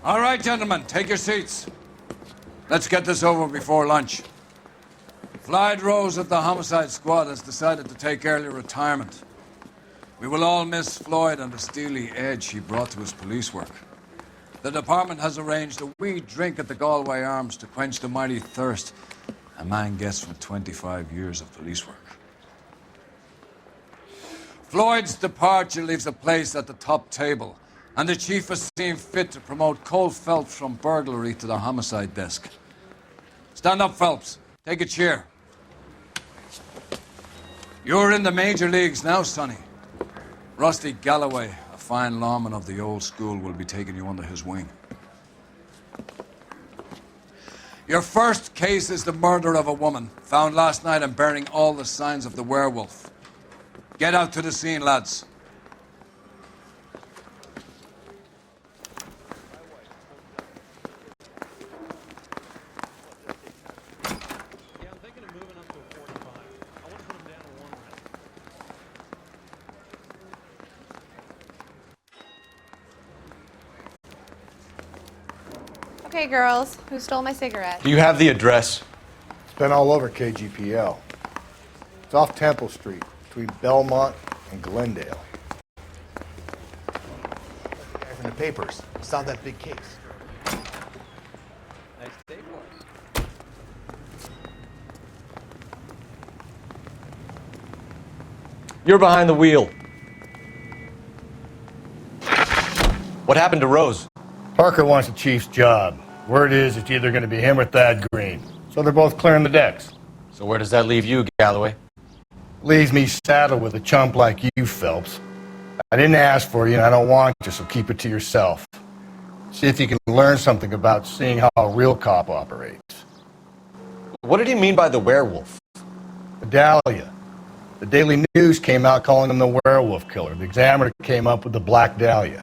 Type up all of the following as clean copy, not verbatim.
All right, gentlemen, take your seats. Let's get this over before lunch. Floyd Rose of the Homicide Squad has decided to take early retirement. We will all miss Floyd and the steely edge he brought to his police work. The department has arranged a wee drink at the Galway Arms to quench the mighty thirst a man gets from 25 years of police work. Floyd's departure leaves a place at the top table, and the chief has seen fit to promote Cole Phelps from burglary to the homicide desk. Stand up, Phelps. Take a chair. You're in the major leagues now, Sonny. Rusty Galloway, a fine lawman of the old school, will be taking you under his wing. Your first case is the murder of a woman, found last night and bearing all the signs of the werewolf. Get out to the scene, lads. Okay, girls, who stole my cigarette? Do you have the address? It's been all over KGPL. It's off Temple Street, between Belmont and Glendale. The guy from the papers. Saw that big case. Nice day, boys. You're behind the wheel. What happened to Rose? Parker wants the chief's job. Word is it's either going to be him or Thad Green. So they're both clearing the decks. So where does that leave you, Galloway? Leaves me saddled with a chump like you, Phelps. I didn't ask for you, and I don't want you, so keep it to yourself. See if you can learn something about seeing how a real cop operates. What did he mean by the werewolf? Dahlia. The Daily News came out calling him the werewolf killer. The Examiner came up with the Black Dahlia.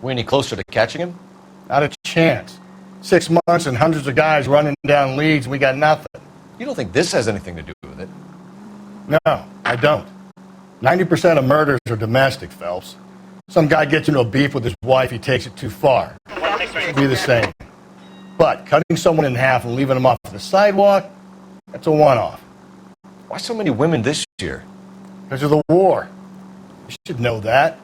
We any closer to catching him? Not a chance. 6 months and hundreds of guys running down leads, and we got nothing. You don't think this has anything to do with it? No, I don't. 90% of murders are domestic, Phelps. Some guy gets into a beef with his wife, he takes it too far. It'd be the same. But cutting someone in half and leaving them off the sidewalk, that's a one-off. Why so many women this year? Because of the war. You should know that.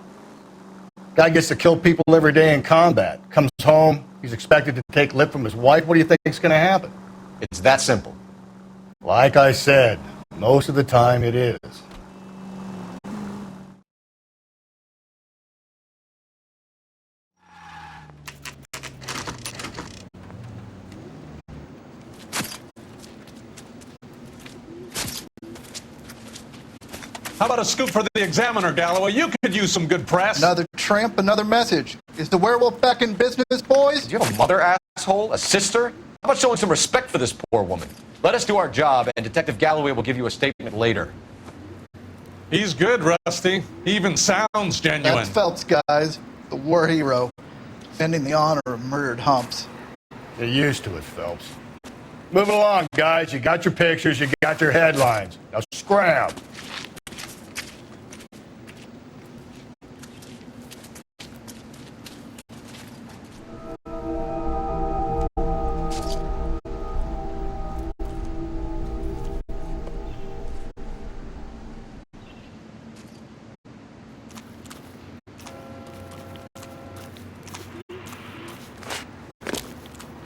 Guy gets to kill people every day in combat. Comes home, he's expected to take lip from his wife. What do you think is going to happen? It's that simple. Like I said, most of the time it is. How about a scoop for the Examiner, Galloway? You could use some good press. Another tramp, another message. Is the werewolf back in business, boys? Do you have a mother, asshole? A sister? How about showing some respect for this poor woman? Let us do our job, and Detective Galloway will give you a statement later. He's good, Rusty. He even sounds genuine. That's Phelps, guys. The war hero. Defending the honor of murdered humps. Get used to it, Phelps. Moving along, guys. You got your pictures, you got your headlines. Now scram.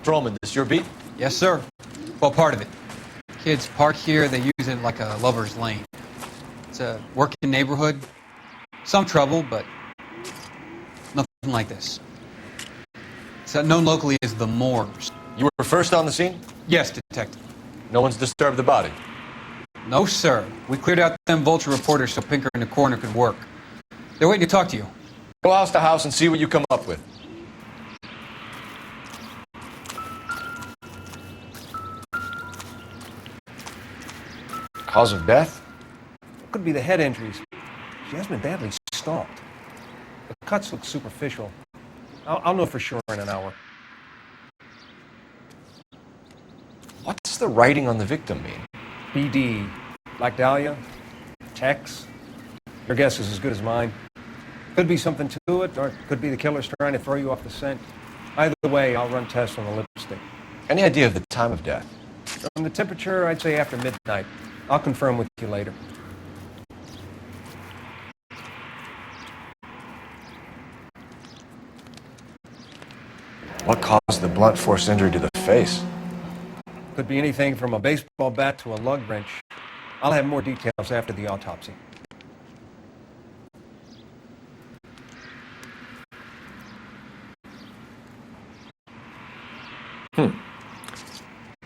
Droman, this your beat? Yes, sir. Well, part of it. Kids park here, they use it like a lover's lane. It's a working neighborhood. Some trouble, but nothing like this. It's known locally as the Moors. You were first on the scene? Yes, detective. No one's disturbed the body? No, sir. We cleared out them vulture reporters so Pinker and the coroner could work. They're waiting to talk to you. Go house to house and see what you come up with. Cause of death? Could be the head injuries. She has been badly stalked. The cuts look superficial. I'll know for sure in an hour. What's the writing on the victim mean? BD, Black Dahlia, Tex. Your guess is as good as mine. Could be something to it, or it could be the killers trying to throw you off the scent. Either way, I'll run tests on the lipstick. Any idea of the time of death? On the temperature, I'd say after midnight. I'll confirm with you later. What caused the blunt force injury to the face? Could be anything from a baseball bat to a lug wrench. I'll have more details after the autopsy.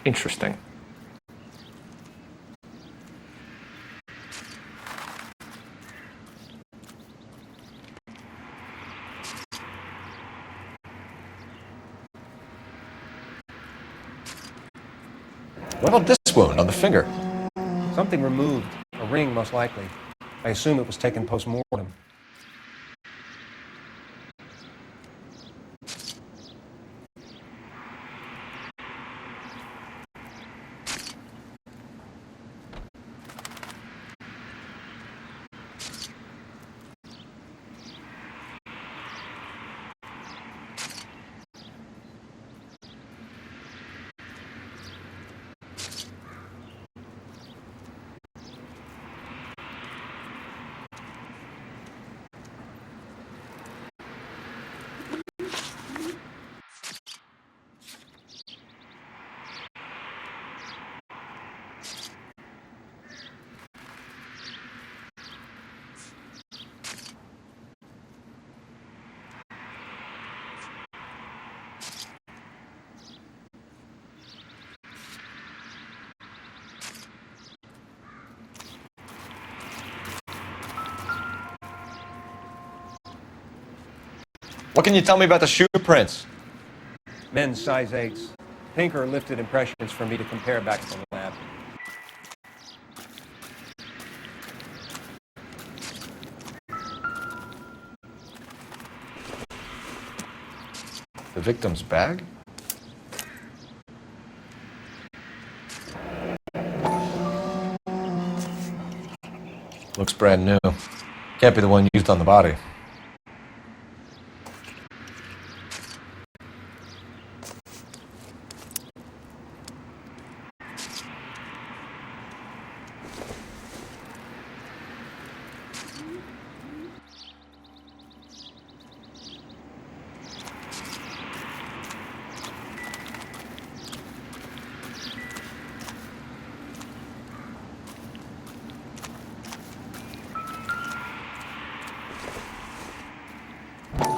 Interesting. What about this wound on the finger? Something removed. A ring, most likely. I assume it was taken post-mortem. What can you tell me about the shoe prints? Men's size 8s. Tinker lifted impressions for me to compare back to the lab. The victim's bag? Looks brand new. Can't be the one used on the body.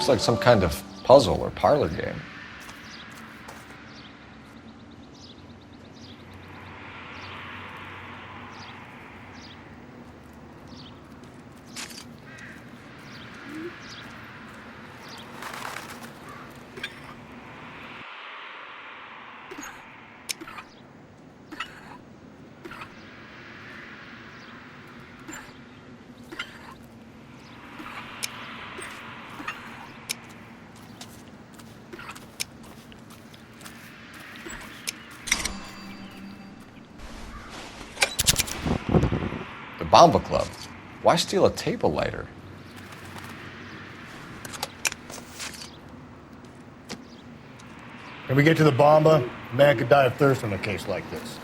Looks like some kind of puzzle or parlor game. Bomba Club. Why steal a table lighter? When we get to the Bomba, a man could die of thirst on a case like this.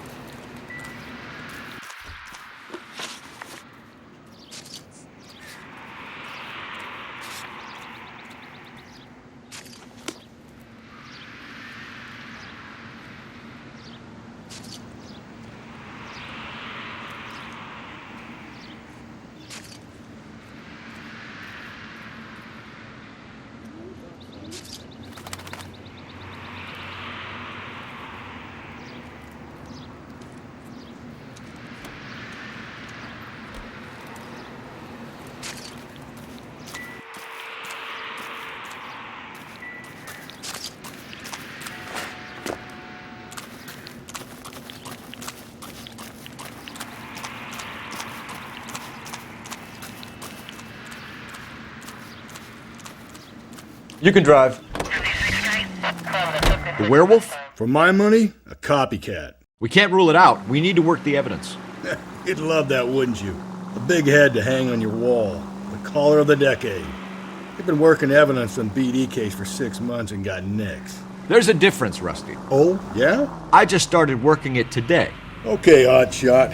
You can drive. The werewolf? For my money, a copycat. We can't rule it out. We need to work the evidence. You'd love that, wouldn't you? A big head to hang on your wall. The caller of the decade. You've been working evidence on BD case for 6 months and got nicks. There's a difference, Rusty. Oh, yeah? I just started working it today. Okay, Oddshot.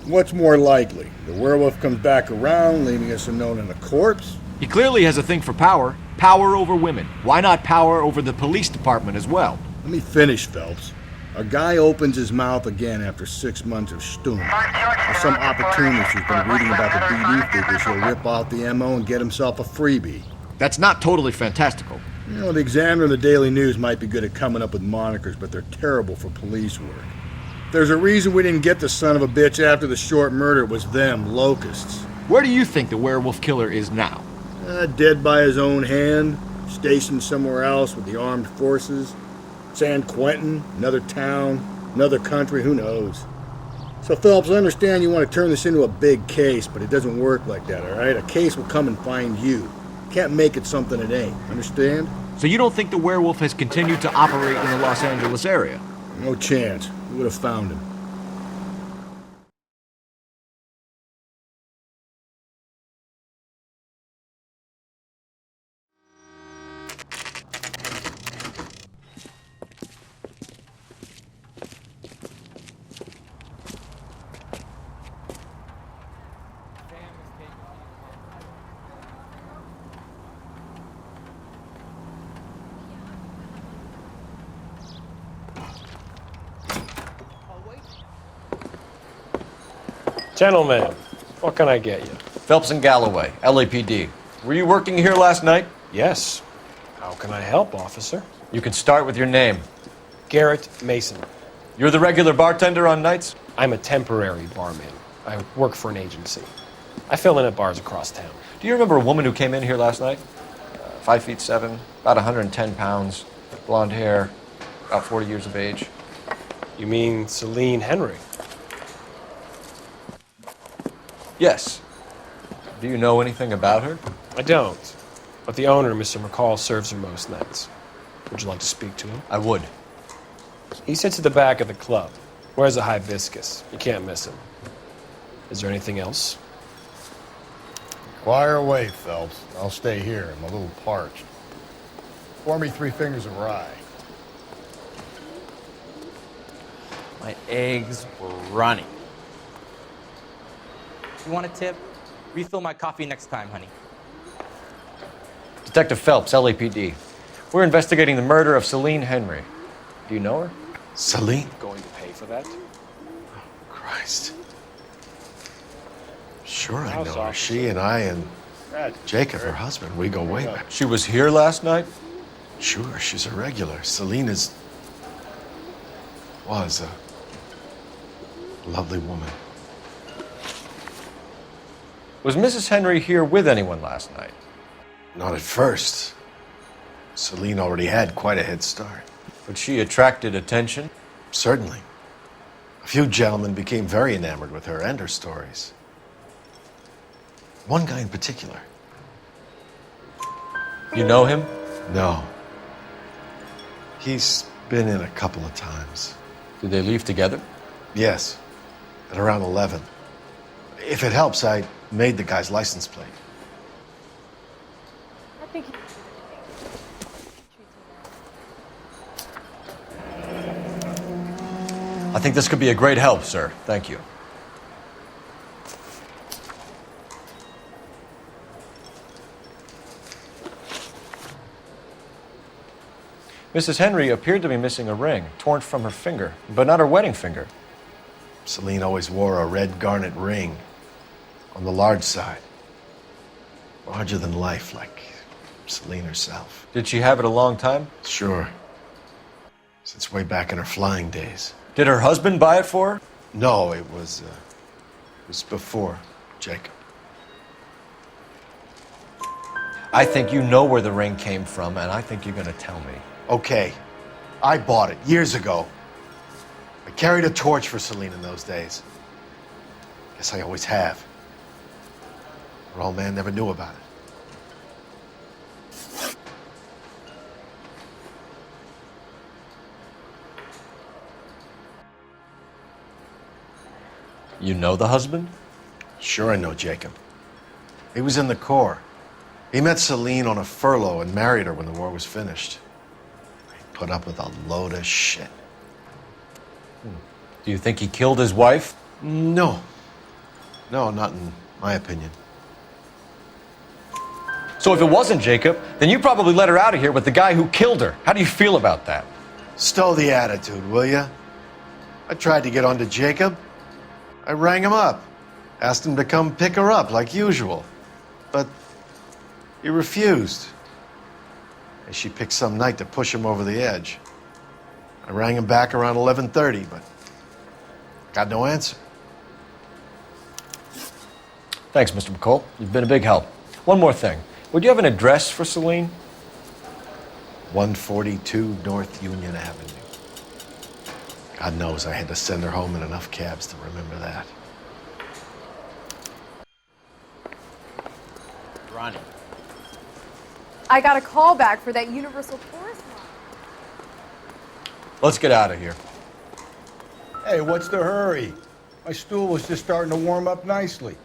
What's more likely? The werewolf comes back around, leaving us unknown in a corpse? He clearly has a thing for power. Power over women. Why not power over the police department as well? Let me finish, Phelps. A guy opens his mouth again after 6 months of stewing. There's some opportunist who's been reading about the BD figures who'll rip off the MO and get himself a freebie. That's not totally fantastical. You know, the Examiner and the Daily News might be good at coming up with monikers, but they're terrible for police work. If there's a reason we didn't get the son of a bitch after the short murder, it was them, locusts. Where do you think the werewolf killer is now? Dead by his own hand, stationed somewhere else with the armed forces. San Quentin, another town, another country, who knows? So, Phelps, I understand you want to turn this into a big case, but it doesn't work like that, all right? A case will come and find you. Can't make it something it ain't, understand? So you don't think the werewolf has continued to operate in the Los Angeles area? No chance. We would have found him. Gentlemen, what can I get you? Phelps and Galloway, LAPD. Were you working here last night? Yes. How can I help, officer? You can start with your name. Garrett Mason. You're the regular bartender on nights? I'm a temporary barman. I work for an agency. I fill in at bars across town. Do you remember a woman who came in here last night? 5'7", about 110 pounds, blonde hair, about 40 years of age. You mean Celine Henry? Yes. Do you know anything about her? I don't. But the owner, Mr. McCall, serves her most nights. Would you like to speak to him? I would. He sits at the back of the club. Wears a hibiscus. You can't miss him. Is there anything else? Fire away, Phelps. I'll stay here. I'm a little parched. Pour me 3 fingers of rye. My eggs were running. You want a tip? Refill my coffee next time, honey. Detective Phelps, LAPD. We're investigating the murder of Celine Henry. Do you know her? Celine? Going to pay for that? Christ. Sure I House know her. officer. She and I and Jacob, her husband, we go way back. She was here last night? Sure, she's a regular. Celine was a lovely woman. Was Mrs. Henry here with anyone last night? Not at first. Celine already had quite a head start. But she attracted attention? Certainly. A few gentlemen became very enamored with her and her stories. One guy in particular. You know him? No. He's been in a couple of times. Did they leave together? Yes. At around 11. If it helps, I made the guy's license plate. I think I think this could be a great help, sir. Thank you. Mrs. Henry appeared to be missing a ring, torn from her finger, but not her wedding finger. Celine always wore a red garnet ring on the large side. Larger than life, like Celine herself. Did she have it a long time? Sure. Since way back in her flying days. Did her husband buy it for her? No, it was before Jacob. I think you know where the ring came from, and I think you're going to tell me. Okay, I bought it years ago. I carried a torch for Celine in those days. Guess I always have. Her old man never knew about it. You know the husband? Sure I know Jacob. He was in the Corps. He met Celine on a furlough and married her when the war was finished. He put up with a load of shit. Do you think he killed his wife? No. No, not in my opinion. So if it wasn't Jacob, then you probably let her out of here with the guy who killed her. How do you feel about that? Stow the attitude, will ya? I tried to get onto Jacob. I rang him up, asked him to come pick her up like usual. But he refused. And she picked some night to push him over the edge. I rang him back around 11:30, but got no answer. Thanks, Mr. McCole. You've been a big help. One more thing. Would you have an address for Celine? 142 North Union Avenue. God knows I had to send her home in enough cabs to remember that. Ronnie. I got a call back for that Universal Chorus line. Let's get out of here. Hey, what's the hurry? My stool was just starting to warm up nicely.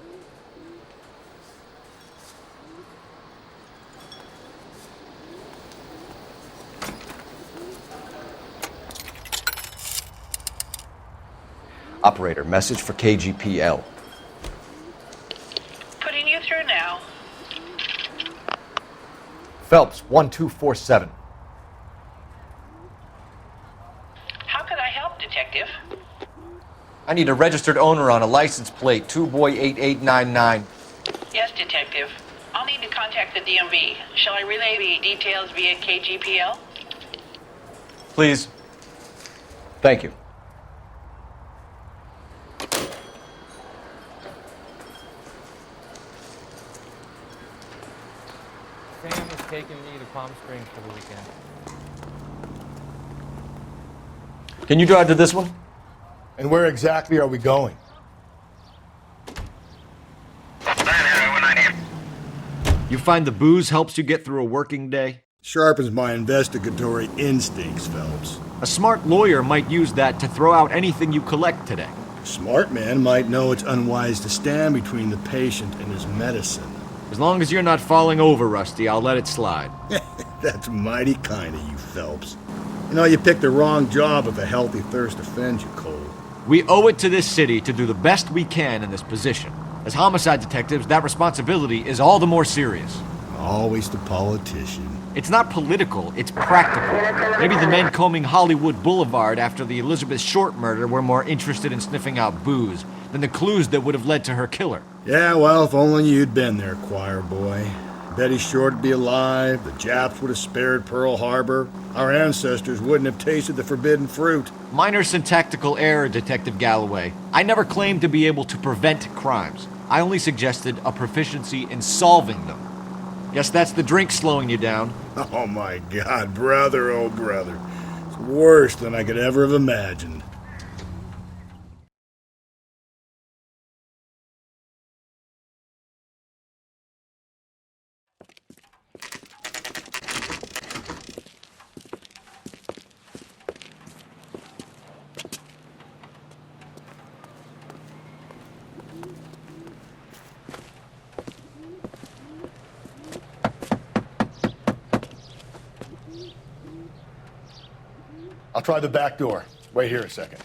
Operator, message for KGPL. Putting you through now. Phelps, 1247. How could I help, Detective? I need a registered owner on a license plate, 2boy8899. Yes, Detective. I'll need to contact the DMV. Shall I relay the details via KGPL? Please. Thank you. Sam is taking me to Palm Springs for the weekend. Can you drive to this one? And where exactly are we going? You find the booze helps you get through a working day? Sharpens my investigatory instincts, Phelps. A smart lawyer might use that to throw out anything you collect today. A smart man might know it's unwise to stand between the patient and his medicine. As long as you're not falling over, Rusty, I'll let it slide. That's mighty kind of you, Phelps. You know, you picked the wrong job if a healthy thirst offends you, Cole. We owe it to this city to do the best we can in this position. As homicide detectives, that responsibility is all the more serious. Always the politician. It's not political, it's practical. Maybe the men combing Hollywood Boulevard after the Elizabeth Short murder were more interested in sniffing out booze than the clues that would have led to her killer. Yeah, well, if only you'd been there, choir boy. Betty Short would be alive, the Japs would have spared Pearl Harbor, our ancestors wouldn't have tasted the forbidden fruit. Minor syntactical error, Detective Galloway. I never claimed to be able to prevent crimes. I only suggested a proficiency in solving them. Guess that's the drink slowing you down. Oh my God, brother, oh brother. It's worse than I could ever have imagined. I'll try the back door. Wait here a second.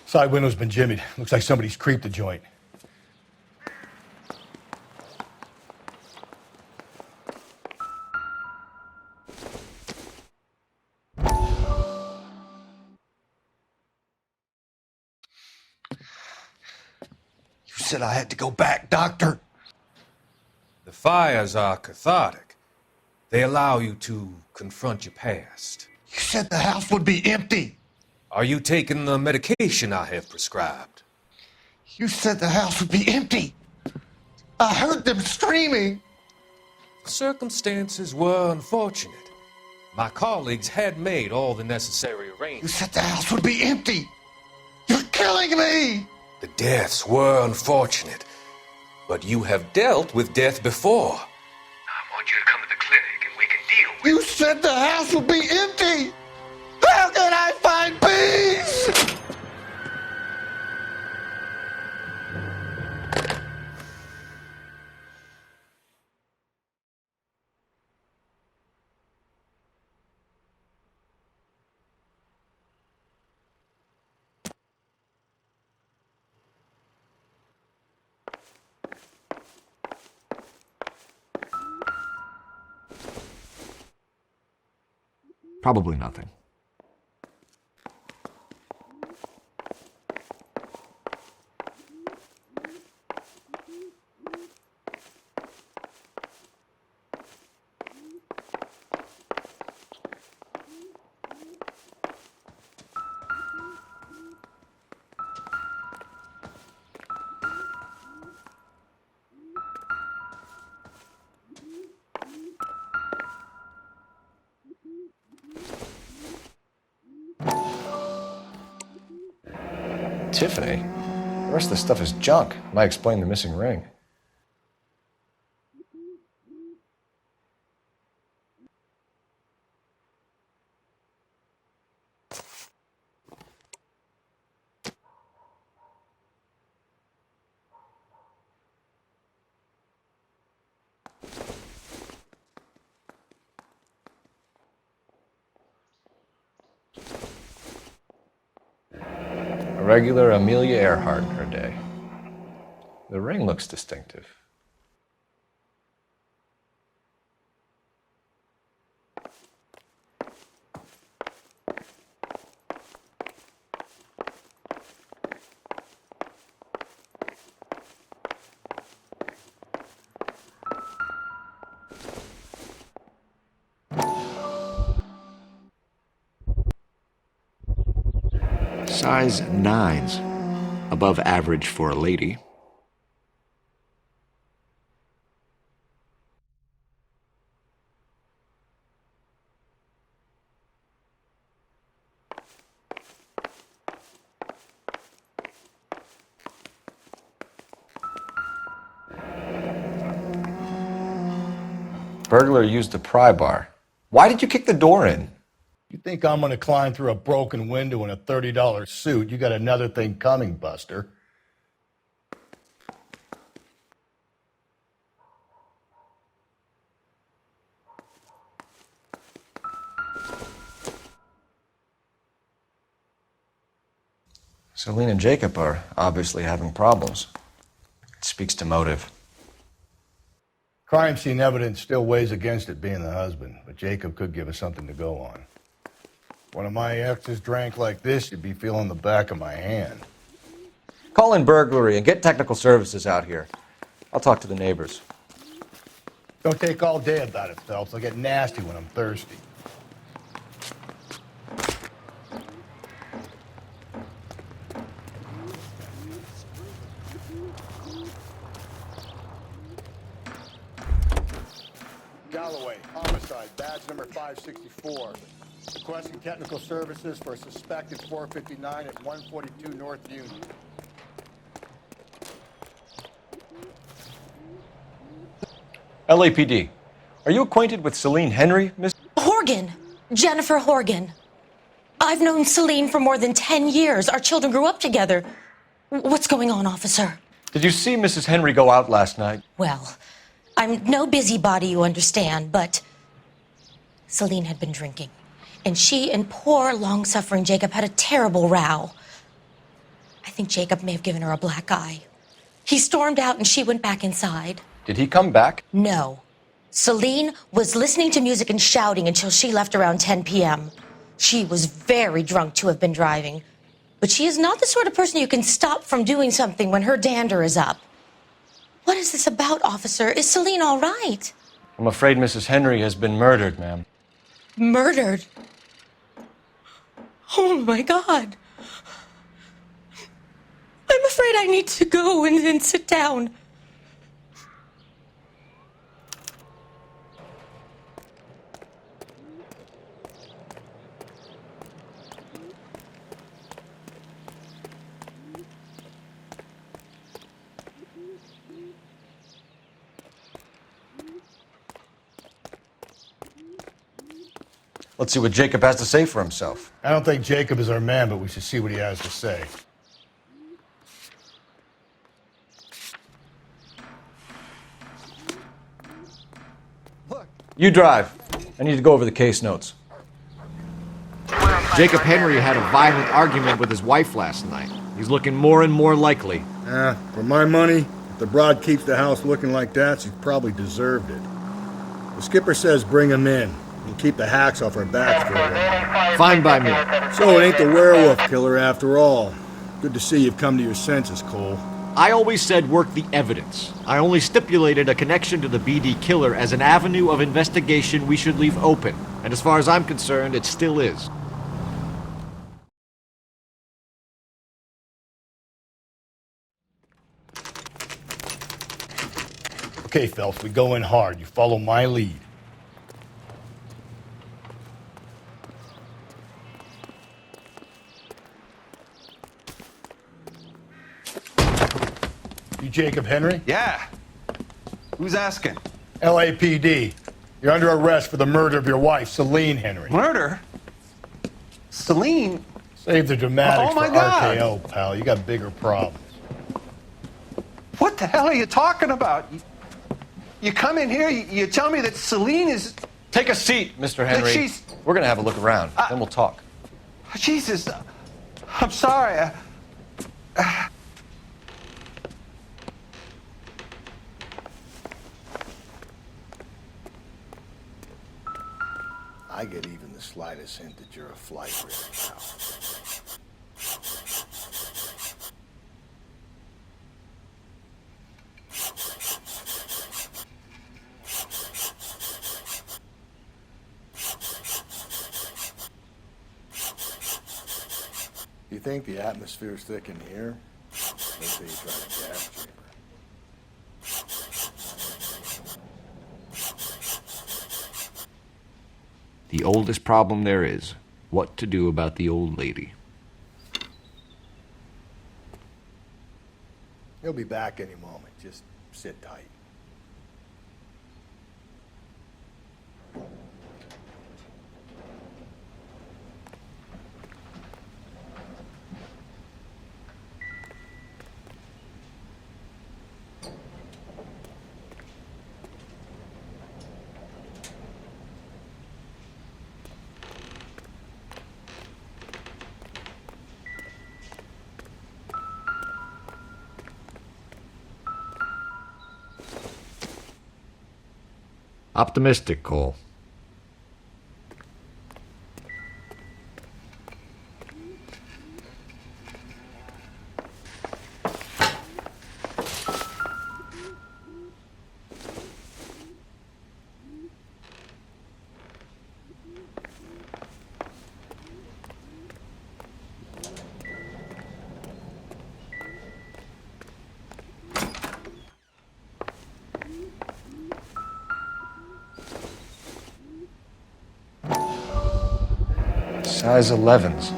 Side window's been jimmied. Looks like somebody's creeped the joint. You said I had to go back, Doctor. The fires are cathartic. They allow you to confront your past. You said the house would be empty. Are you taking the medication I have prescribed? You said the house would be empty. I heard them screaming. Circumstances were unfortunate. My colleagues had made all the necessary arrangements. You said the house would be empty. You're killing me! The deaths were unfortunate, but you have dealt with death before. I want you to come to the clinic and we can deal with You said the house would be empty! How can I find peace? Probably nothing. Tiffany? The rest of the stuff is junk. Might explain the missing ring. A regular Amelia Earhart in her day. The ring looks distinctive. Size 9s. Above average for a lady. Burglar used a pry bar. Why did you kick the door in? You think I'm going to climb through a broken window in a $30 suit? You got another thing coming, Buster. Celine and Jacob are obviously having problems. It speaks to motive. Crime scene evidence still weighs against it being the husband, but Jacob could give us something to go on. One of my exes drank like this, you'd be feeling the back of my hand. Call in burglary and get technical services out here. I'll talk to the neighbors. Don't take all day about it, Phelps. I'll get nasty when I'm thirsty. Galloway, homicide, badge number 564. Requesting technical services for a suspected 459 at 142 North Union. LAPD. Are you acquainted with Celine Henry, Miss? Horgan. Jennifer Horgan. I've known Celine for more than 10 years. Our children grew up together. What's going on, officer? Did you see Mrs. Henry go out last night? Well, I'm no busybody, you understand, but Celine had been drinking. And she and poor, long-suffering Jacob had a terrible row. I think Jacob may have given her a black eye. He stormed out and she went back inside. Did he come back? No. Celine was listening to music and shouting until she left around 10 p.m. She was very drunk to have been driving. But she is not the sort of person you can stop from doing something when her dander is up. What is this about, officer? Is Celine all right? I'm afraid Mrs. Henry has been murdered, ma'am. Murdered? Oh, my God. I'm afraid I need to go and sit down. Let's see what Jacob has to say for himself. I don't think Jacob is our man, but we should see what he has to say. You drive. I need to go over the case notes. Jacob Henry had a violent argument with his wife last night. He's looking more and more likely. For my money, if the broad keeps the house looking like that, she's probably deserved it. The skipper says bring him in. We'll keep the hacks off our backs for a while. Fine by me. So it ain't the werewolf killer after all. Good to see you've come to your senses, Cole. I always said work the evidence. I only stipulated a connection to the BD killer as an avenue of investigation we should leave open. And as far as I'm concerned, it still is. Okay, Phelps, we go in hard. You follow my lead. You Jacob Henry? Yeah. Who's asking? LAPD. You're under arrest for the murder of your wife, Celine Henry. Murder? Celine? Save the dramatics Oh, my for God. RKO, pal. You got bigger problems. What the hell are you talking about? You come in here, you tell me that Celine is... Take a seat, Mr. Henry. she's- We're going to have a look around, then we'll talk. Jesus, I'm sorry. I get even the slightest hint that you're a flight risk, pal. You think the atmosphere's thick in here? Let's say you try a gas chamber. The oldest problem there is, what to do about the old lady. He'll be back any moment. Just sit tight. Optimistic, Cole. Size 11s.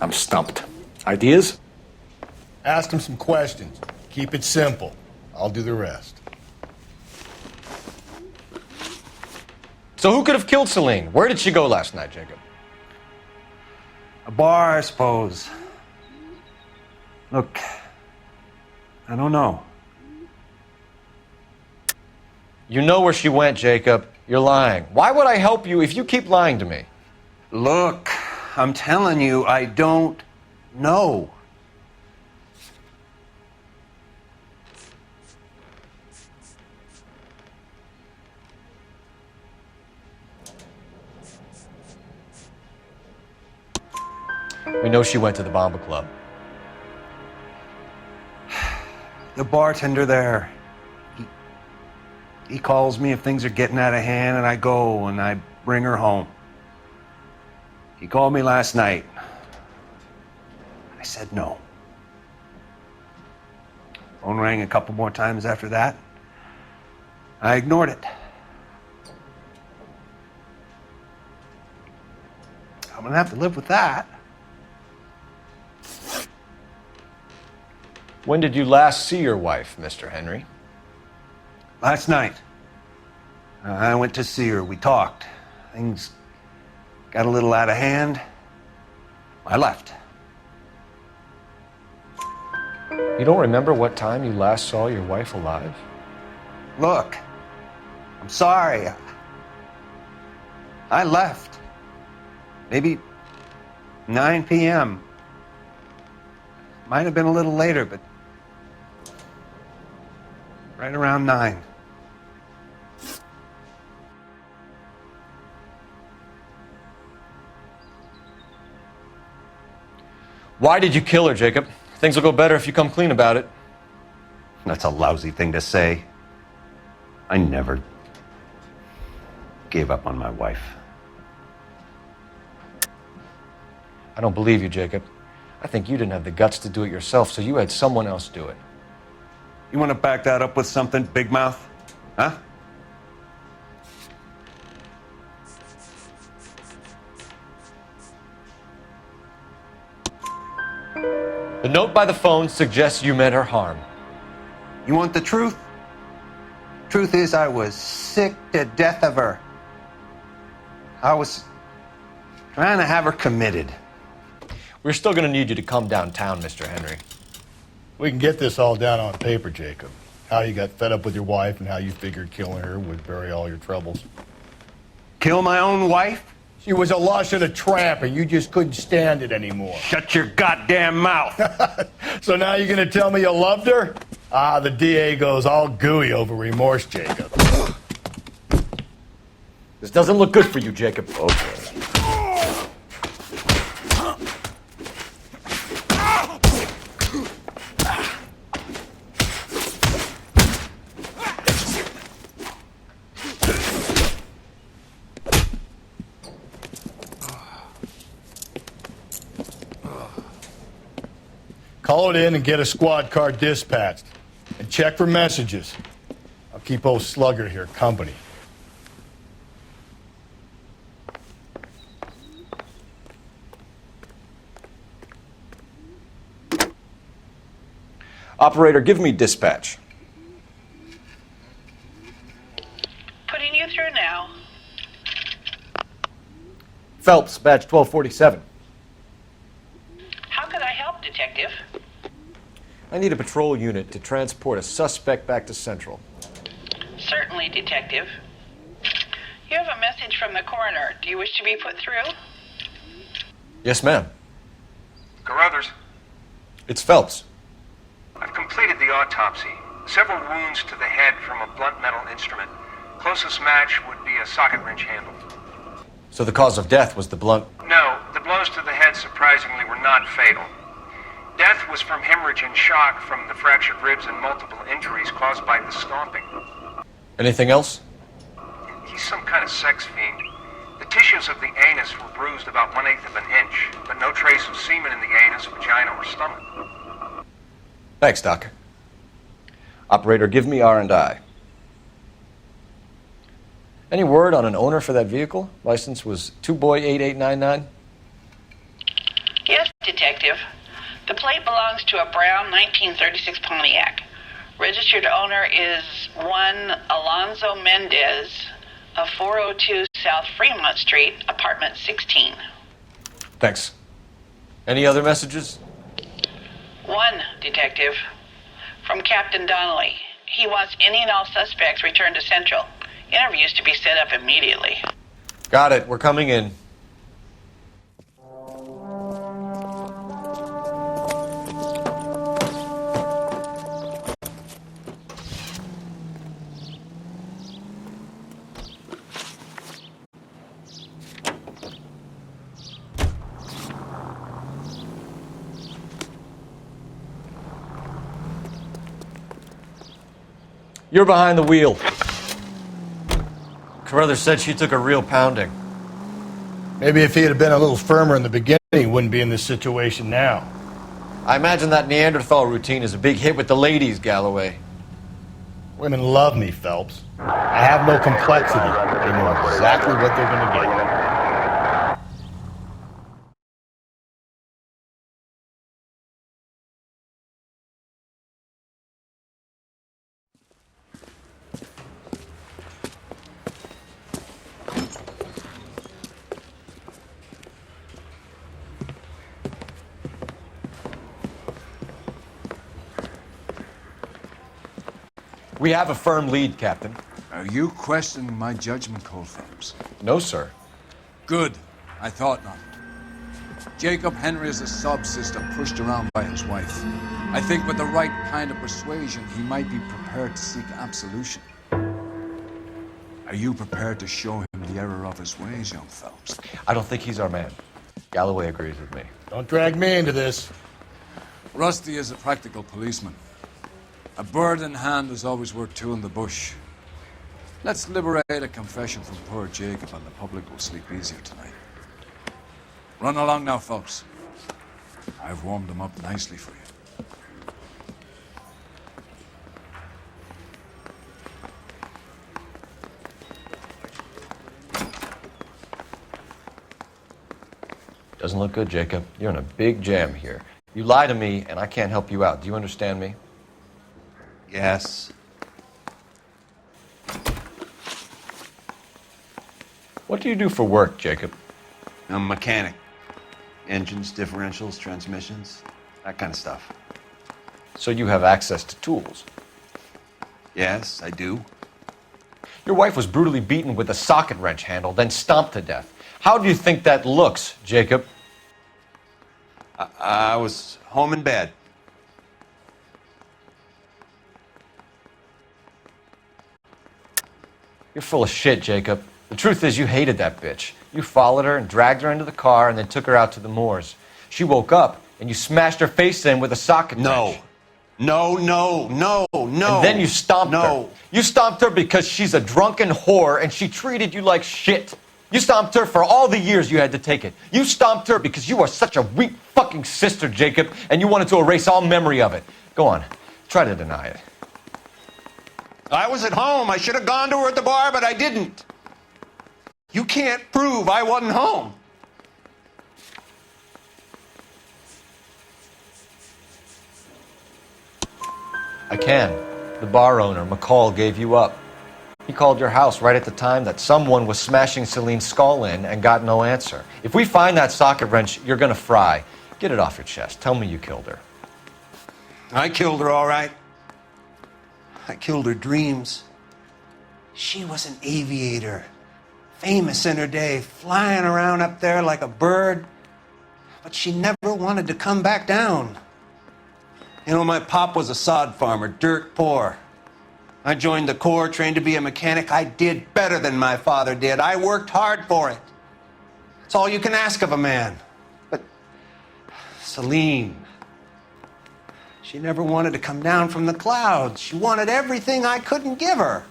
I'm stumped. Ideas? Ask him some questions. Keep it simple. I'll do the rest. So who could have killed Celine? Where did she go last night, Jacob? A bar, I suppose. Look, I don't know. You know where she went, Jacob. You're lying. Why would I help you if you keep lying to me? Look, I'm telling you, I don't know. We know she went to the Bomba Club. The bartender there, he calls me if things are getting out of hand, and I go and I bring her home. He called me last night. I said no. Phone rang a couple more times after that. I ignored it. I'm gonna have to live with that. When did you last see your wife, Mr. Henry? Last night. I went to see her. We talked. Things got a little out of hand. I left. You don't remember what time you last saw your wife alive? Look, I'm sorry. I left. Maybe 9 p.m. Might have been a little later, but right around 9. Why did you kill her, Jacob? Things will go better if you come clean about it. That's a lousy thing to say. I never gave up on my wife. I don't believe you, Jacob. I think you didn't have the guts to do it yourself, so you had someone else do it. You want to back that up with something, Big Mouth? Huh? The note by the phone suggests you meant her harm. You want the truth? Truth is, I was sick to death of her. I was trying to have her committed. We're still going to need you to come downtown, Mr. Henry. We can get this all down on paper, Jacob. How you got fed up with your wife and how you figured killing her would bury all your troubles. Kill my own wife? She was a lush and a tramp, and you just couldn't stand it anymore. Shut your goddamn mouth! So now you're gonna tell me you loved her? Ah, the DA goes all gooey over remorse, Jacob. This doesn't look good for you, Jacob. Okay. Call it in and get a squad car dispatched. And check for messages. I'll keep old Slugger here company. Operator, give me dispatch. Putting you through now. Phelps, badge 1247. How could I help, Detective? I need a patrol unit to transport a suspect back to Central. Certainly, Detective. You have a message from the coroner. Do you wish to be put through? Yes, ma'am. Carruthers, It's Phelps. I've completed the autopsy. Several wounds to the head from a blunt metal instrument. Closest match would be a socket wrench handle. So the cause of death was the blunt... No, the blows to the head surprisingly were not fatal. Death was from hemorrhage and shock from the fractured ribs and multiple injuries caused by the stomping. Anything else? He's some kind of sex fiend. The tissues of the anus were bruised about 1/8 of an inch, but no trace of semen in the anus, vagina, or stomach. Thanks, Doc. Operator, give me R&I. Any word on an owner for that vehicle? License was 2boy8899. Yes, Detective. The plate belongs to a brown 1936 Pontiac. Registered owner is one Alonzo Mendez of 402 South Fremont Street, apartment 16. Thanks. Any other messages? One, Detective. From Captain Donnelly. He wants any and all suspects returned to Central. Interviews to be set up immediately. Got it. We're coming in. You're behind the wheel. Carruthers said she took a real pounding. Maybe if he had been a little firmer in the beginning, he wouldn't be in this situation now. I imagine that Neanderthal routine is a big hit with the ladies, Galloway. Women love me, Phelps. I have no complexity. They know exactly what they're going to get. We have a firm lead, Captain. Are you questioning my judgment, Cole Phelps? No, sir. Good. I thought not. Jacob Henry is a sub-sister pushed around by his wife. I think with the right kind of persuasion, he might be prepared to seek absolution. Are you prepared to show him the error of his ways, young Phelps? I don't think he's our man. Galloway agrees with me. Don't drag me into this. Rusty is a practical policeman. A bird in hand is always worth two in the bush. Let's liberate a confession from poor Jacob, and the public will sleep easier tonight. Run along now, folks. I've warmed them up nicely for you. Doesn't look good, Jacob. You're in a big jam here. You lie to me, and I can't help you out. Do you understand me? Yes. What do you do for work, Jacob? I'm a mechanic. Engines, differentials, transmissions, that kind of stuff. So you have access to tools? Yes, I do. Your wife was brutally beaten with a socket wrench handle, then stomped to death. How do you think that looks, Jacob? I was home in bed. You're full of shit, Jacob. The truth is you hated that bitch. You followed her and dragged her into the car and then took her out to the moors. She woke up and you smashed her face in with a socket wrench. No. And then you stomped her. You stomped her because she's a drunken whore and she treated you like shit. You stomped her for all the years you had to take it. You stomped her because you are such a weak fucking sister, Jacob, and you wanted to erase all memory of it. Go on. Try to deny it. I was at home. I should have gone to her at the bar, but I didn't. You can't prove I wasn't home. I can. The bar owner, McCall, gave you up. He called your house right at the time that someone was smashing Celine's skull in and got no answer. If we find that socket wrench, you're gonna fry. Get it off your chest. Tell me you killed her. I killed her, all right. I killed her dreams. She was an aviator, famous in her day, flying around up there like a bird. But she never wanted to come back down. You know, my pop was a sod farmer, dirt poor. I joined the Corps, trained to be a mechanic. I did better than my father did. I worked hard for it. It's all you can ask of a man. But Celine, she never wanted to come down from the clouds. She wanted everything I couldn't give her.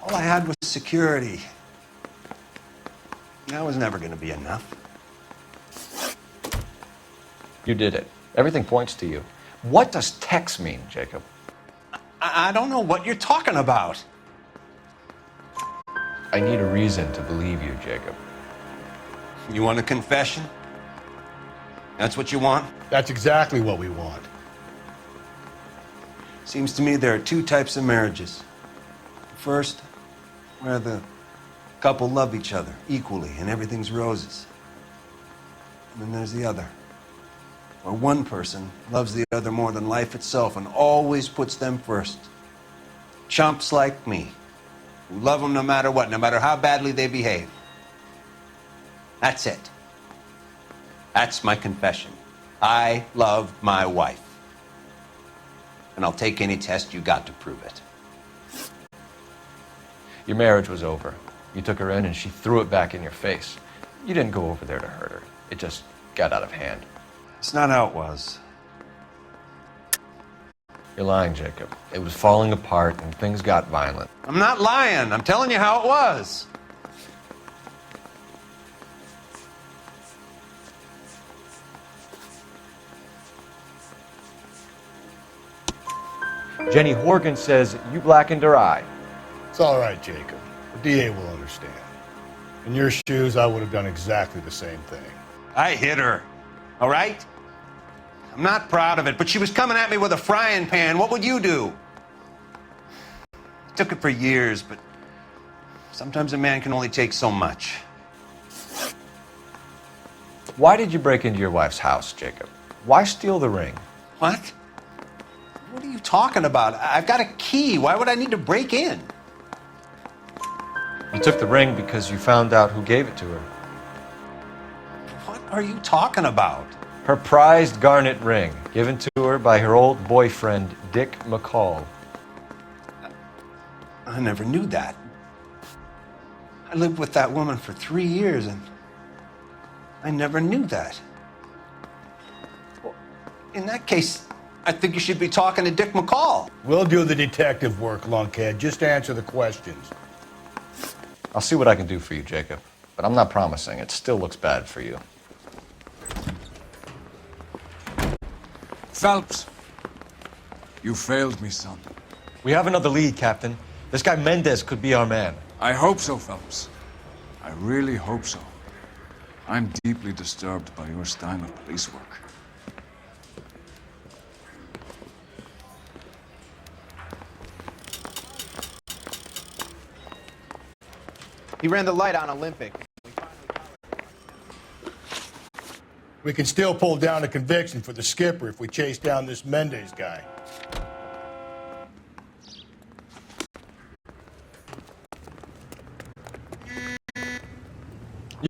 All I had was security. That was never going to be enough. You did it. Everything points to you. What does Tex mean, Jacob? I don't know what you're talking about. I need a reason to believe you, Jacob. You want a confession? That's what you want? That's exactly what we want. Seems to me there are two types of marriages. First, where the couple love each other equally and everything's roses. And then there's the other, where one person loves the other more than life itself and always puts them first. Chumps like me, who love them no matter what, no matter how badly they behave. That's it. That's my confession. I love my wife. And I'll take any test you got to prove it. Your marriage was over. You took her in and she threw it back in your face. You didn't go over there to hurt her. It just got out of hand. It's not how it was. You're lying, Jacob. It was falling apart and things got violent. I'm not lying. I'm telling you how it was. Jenny Horgan says you blackened her eye. It's all right, Jacob. The DA will understand. In your shoes, I would have done exactly the same thing. I hit her, all right? I'm not proud of it, but she was coming at me with a frying pan. What would you do? I took it for years, but sometimes a man can only take so much. Why did you break into your wife's house, Jacob? Why steal the ring? What? What are you talking about? I've got a key. Why would I need to break in? You took the ring because you found out who gave it to her. What are you talking about? Her prized garnet ring, given to her by her old boyfriend, Dick McCall. I never knew that. I lived with that woman for 3 years, and I never knew that. Well, in that case, I think you should be talking to Dick McCall. We'll do the detective work, lunkhead. Just answer the questions. I'll see what I can do for you, Jacob. But I'm not promising. It still looks bad for you. Phelps, you failed me, son. We have another lead, Captain. This guy Mendez could be our man. I hope so, Phelps. I really hope so. I'm deeply disturbed by your style of police work. He ran the light on Olympic. We can still pull down a conviction for the skipper if we chase down this Mendez guy.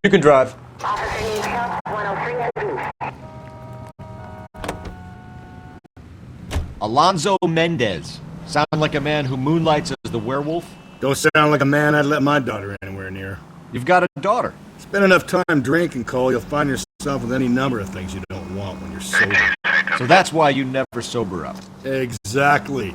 You can drive. Alonzo Mendez. Sound like a man who moonlights as the werewolf? Don't sound like a man I'd let my daughter anywhere near. You've got a daughter. Spend enough time drinking, Cole, you'll find yourself with any number of things you don't want when you're sober. So that's why you never sober up. Exactly.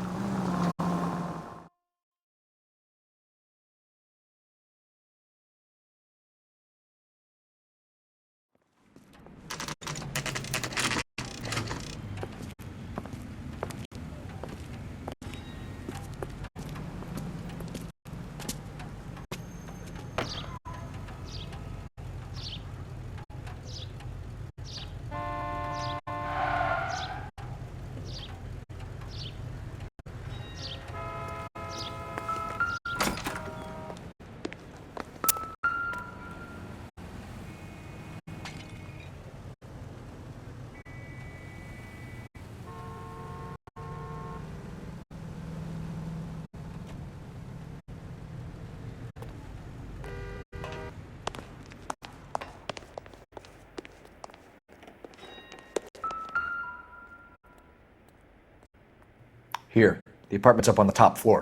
Here, the apartment's up on the top floor.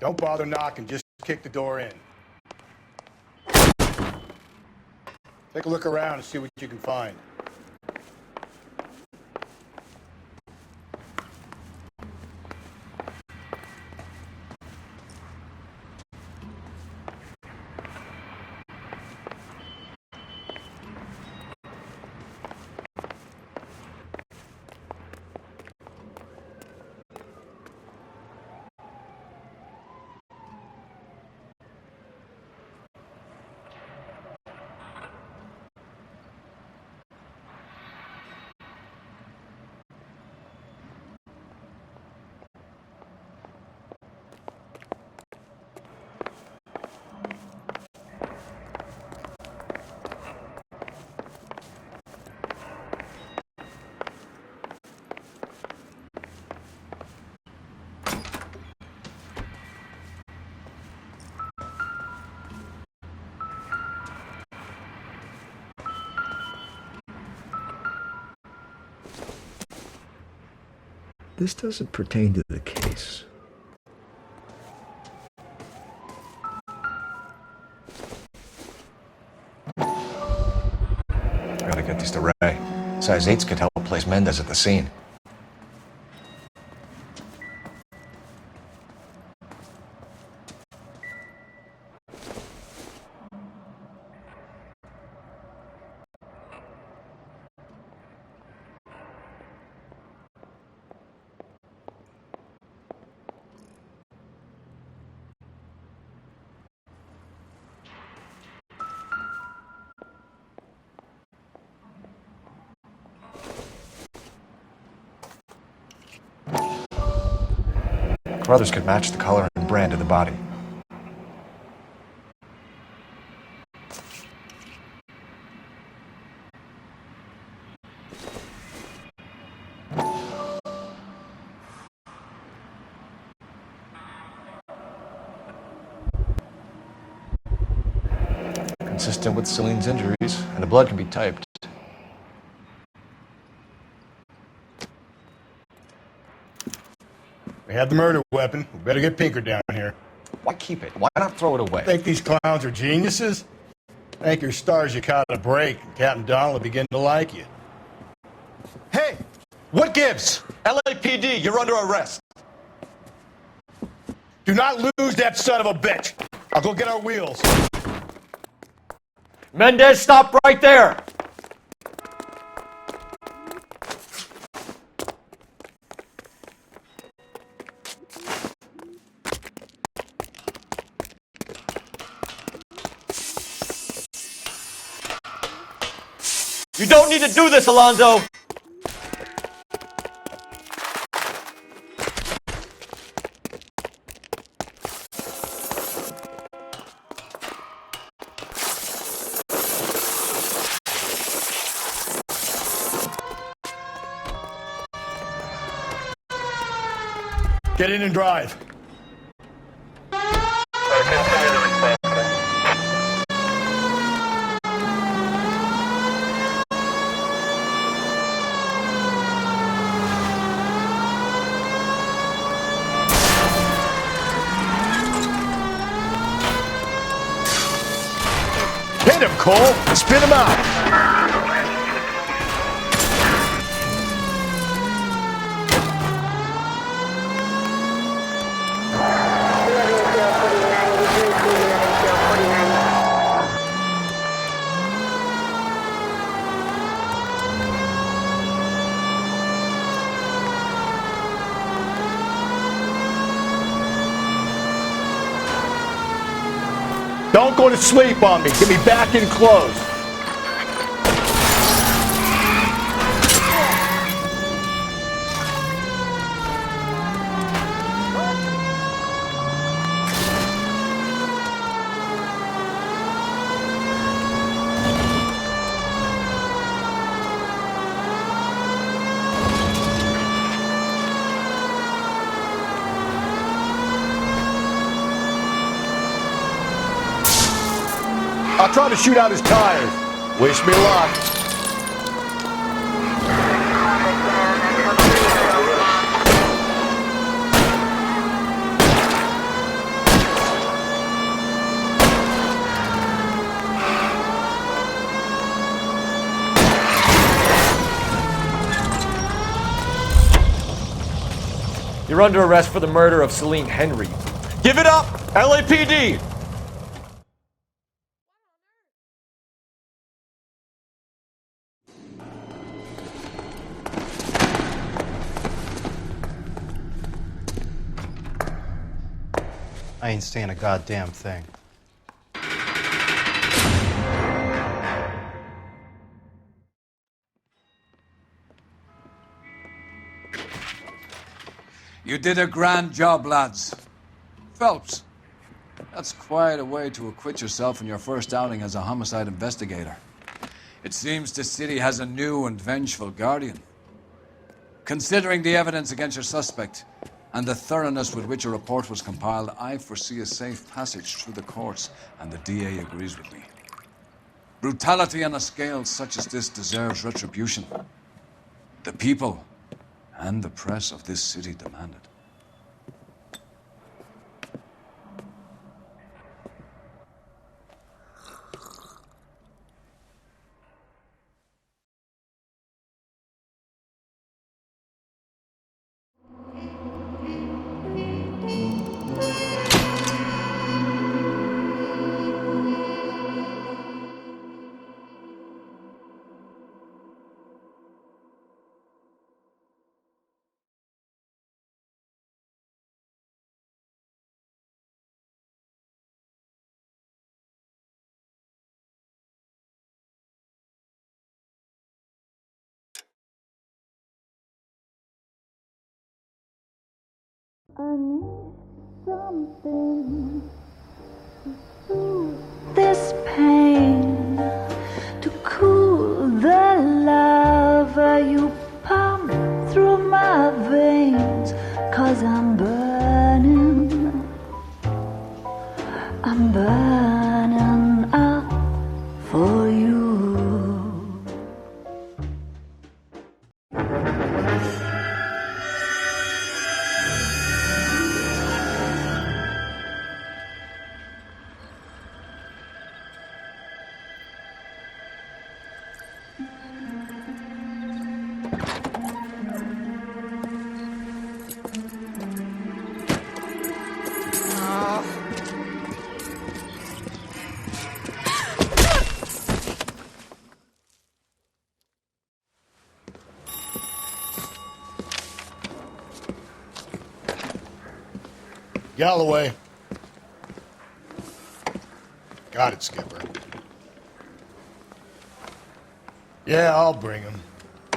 Don't bother knocking, just kick the door in. Take a look around and see what you can find. This doesn't pertain to the case. Gotta get these to Ray. Size 8s could help place Mendez at the scene. Brothers could match the color and brand of the body. Consistent with Celine's injuries, and the blood can be typed. We have the murder weapon. We better get Pinker down here. Why keep it? Why not throw it away? Think these clowns are geniuses? Thank your stars you caught a break. Captain Donald will begin to like you. Hey, what gives? LAPD, you're under arrest. Do not lose that son of a bitch. I'll go get our wheels. Mendez, stop right there! You don't need to do this, Alonzo! Get in and drive. Hit him, Cole. Spit him out. Don't go to sleep on me. Get me back in close. I'll try to shoot out his tires. Wish me luck. You're under arrest for the murder of Celine Henry. Give it up, LAPD! I ain't saying a goddamn thing. You did a grand job, lads. Phelps, that's quite a way to acquit yourself in your first outing as a homicide investigator. It seems the city has a new and vengeful guardian. Considering the evidence against your suspect and the thoroughness with which a report was compiled, I foresee a safe passage through the courts, and the DA agrees with me. Brutality on a scale such as this deserves retribution. The people and the press of this city demand it. I need something to soothe this pain, to cool the lava you pump through my veins, 'cause I'm burning up for you. Galloway. Got it, Skipper. Yeah, I'll bring him.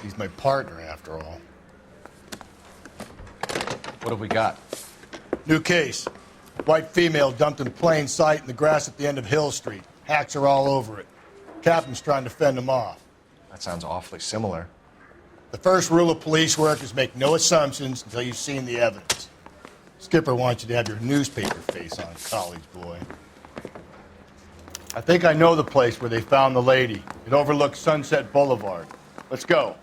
He's my partner, after all. What have we got? New case. White female dumped in plain sight in the grass at the end of Hill Street. Hacks are all over it. Captain's trying to fend him off. That sounds awfully similar. The first rule of police work is make no assumptions until you've seen the evidence. Skipper wants you to have your newspaper face on, college boy. I think I know the place where they found the lady. It overlooks Sunset Boulevard. Let's go.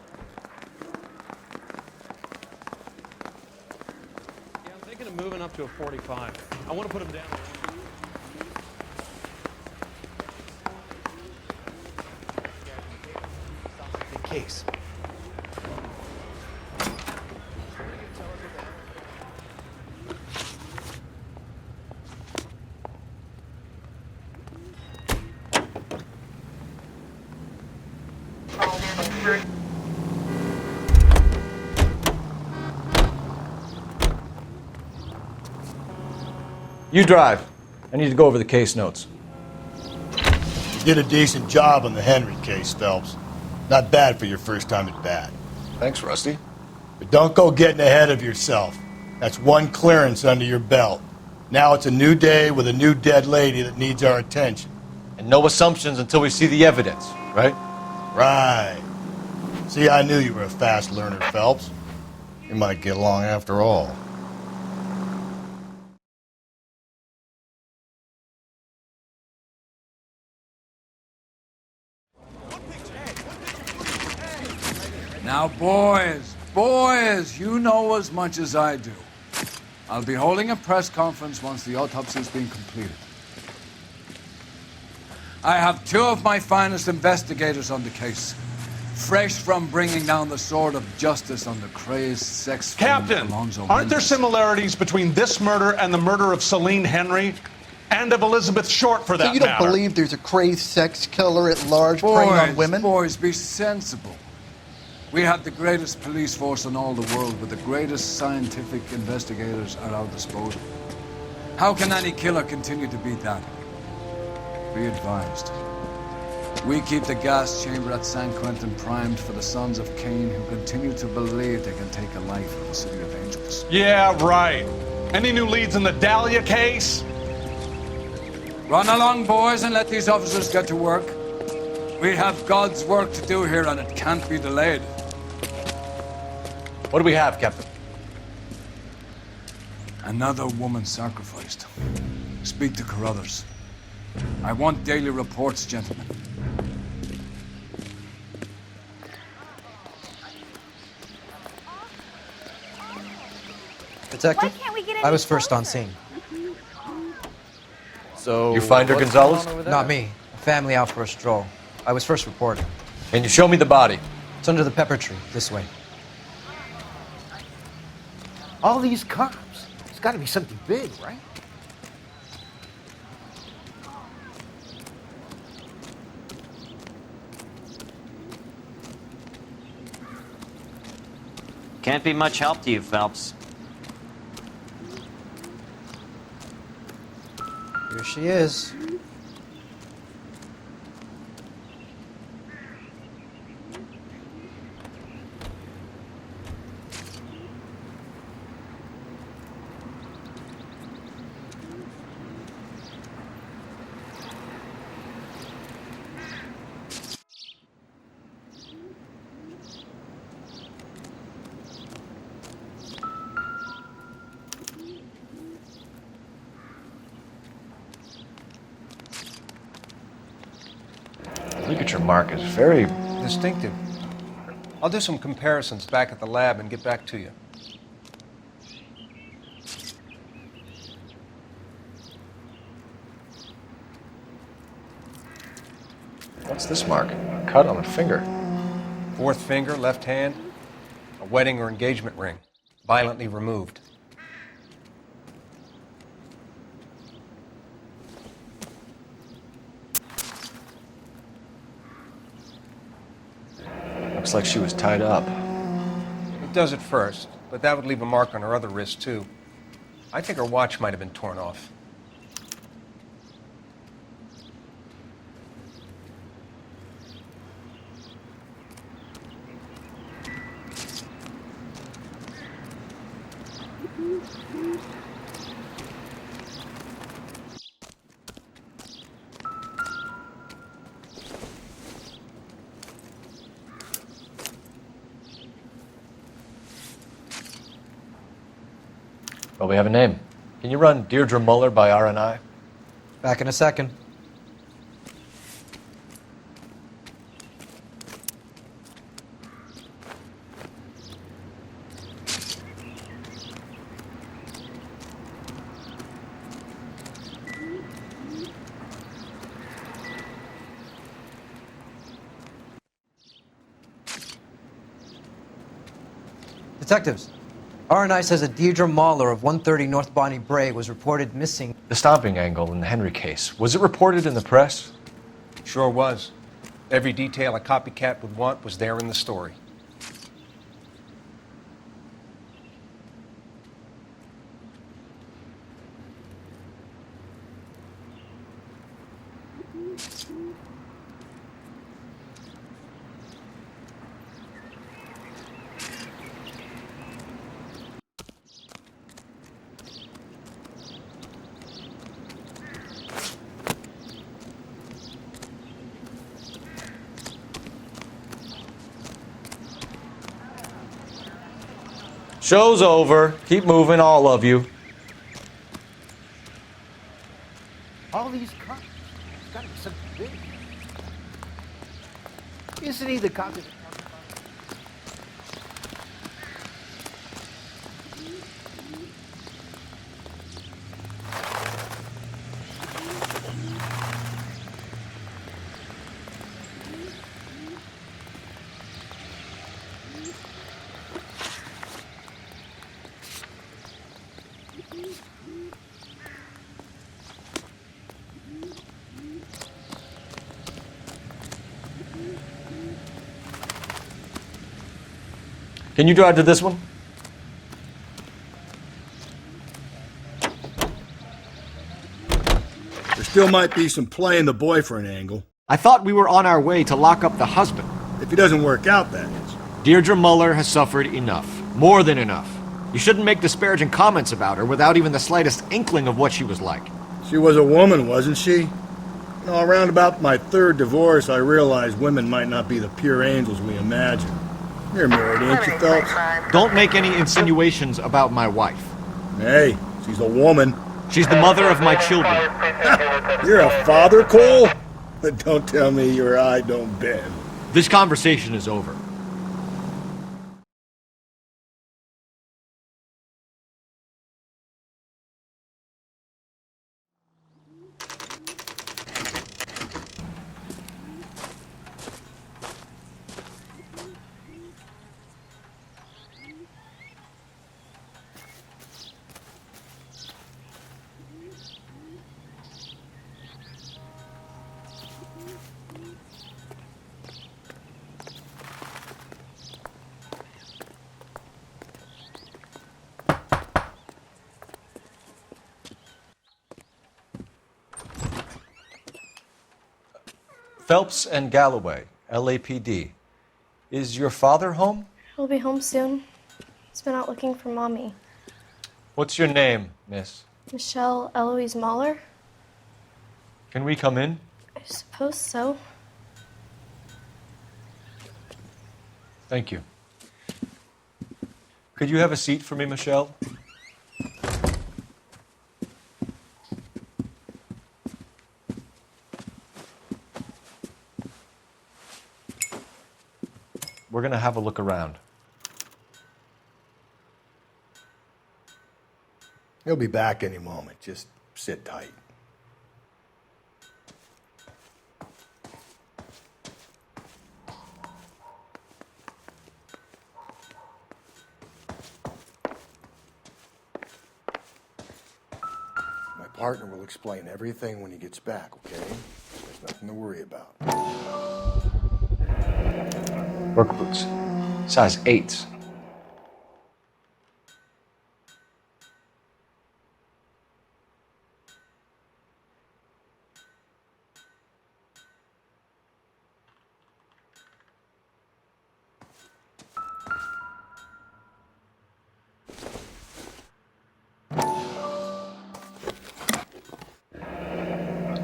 Yeah, I'm thinking of moving up to a 45. I want to put him down. The case. You drive. I need to go over the case notes. You did a decent job on the Henry case, Phelps. Not bad for your first time at bat. Thanks, Rusty. But don't go getting ahead of yourself. That's one clearance under your belt. Now it's a new day with a new dead lady that needs our attention. And no assumptions until we see the evidence, right? Right. See, I knew you were a fast learner, Phelps. You might get along after all. Now, boys, you know as much as I do. I'll be holding a press conference once the autopsy's been completed. I have two of my finest investigators on the case, fresh from bringing down the sword of justice on the crazed sex Captain, aren't there similarities between this murder and the murder of Celine Henry and of Elizabeth Short, for that So you don't matter? believe there's a crazed sex killer at large preying on women? Boys, be sensible. We have the greatest police force in all the world, with the greatest scientific investigators at our disposal. How can any killer continue to be that? Be advised. We keep the gas chamber at San Quentin primed for the sons of Cain who continue to believe they can take a life in the City of Angels. Yeah, right. Any new leads in the Dahlia case? Run along, boys, and let these officers get to work. We have God's work to do here, and it can't be delayed. What do we have, Captain? Another woman sacrificed. Speak to Carruthers. I want daily reports, gentlemen. Detective, I was first on scene. So, you find her, Gonzalez? Not me. A family out for a stroll. I was first reported. Can you show me the body? It's under the pepper tree, this way. All these cops. It's got to be something big, right? Can't be much help to you, Phelps. Here she is. Ligature mark is very distinctive. I'll do some comparisons back at the lab and get back to you. What's this mark? A cut on a finger. Fourth finger, left hand. A wedding or engagement ring. Violently removed. Looks like she was tied up. It does at first, but that would leave a mark on her other wrist, too. I think her watch might have been torn off. Well, we have a name. Can you run Deirdre Muller by RNI? Back in a second. Detectives, RNI says that Deirdre Mahler of 130 North Bonnie Bray was reported missing. The stomping angle in the Henry case, was it reported in the press? Sure was. Every detail a copycat would want was there in the story. Show's over. Keep moving, all of you. All these cops. It's gotta be something big. Isn't he the cop that... Can you drive to this one? There still might be some playing the boyfriend angle. I thought we were on our way to lock up the husband. If he doesn't work out, that is. Deirdre Muller has suffered enough. More than enough. You shouldn't make disparaging comments about her without even the slightest inkling of what she was like. She was a woman, wasn't she? You know, around about my third divorce, I realized women might not be the pure angels we imagine. You're married, ain't you, Phelps? Don't make any insinuations about my wife. Hey, she's a woman. She's the mother of my children. You're a father, Cole? Don't tell me your eye don't bend. This conversation is over. Phelps and Galloway, LAPD. Is your father home? He'll be home soon. He's been out looking for Mommy. What's your name, miss? Michelle Eloise Mahler? Can we come in? I suppose so. Thank you. Could you have a seat for me, Michelle? We're going to have a look around. He'll be back any moment. Just sit tight. My partner will explain everything when he gets back, okay? There's nothing to worry about. Work boots. Size 8s.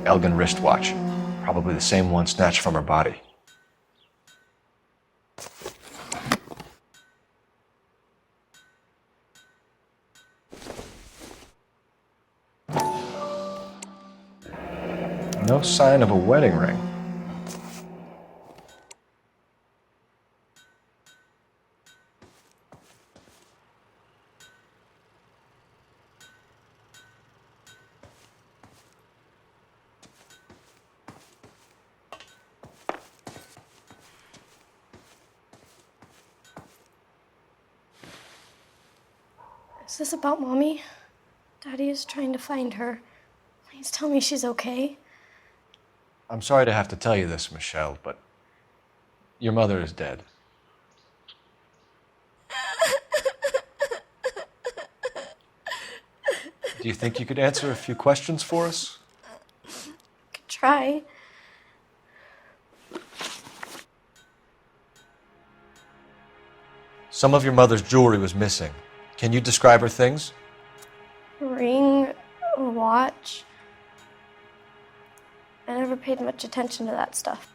Elgin wristwatch. Probably the same one snatched from her body. No sign of a wedding ring. Is this about Mommy? Daddy is trying to find her. Please tell me she's okay. I'm sorry to have to tell you this, Michelle, but your mother is dead. Do you think you could answer a few questions for us? Could try. Some of your mother's jewelry was missing. Can you describe her things? A ring, a watch. I never paid much attention to that stuff.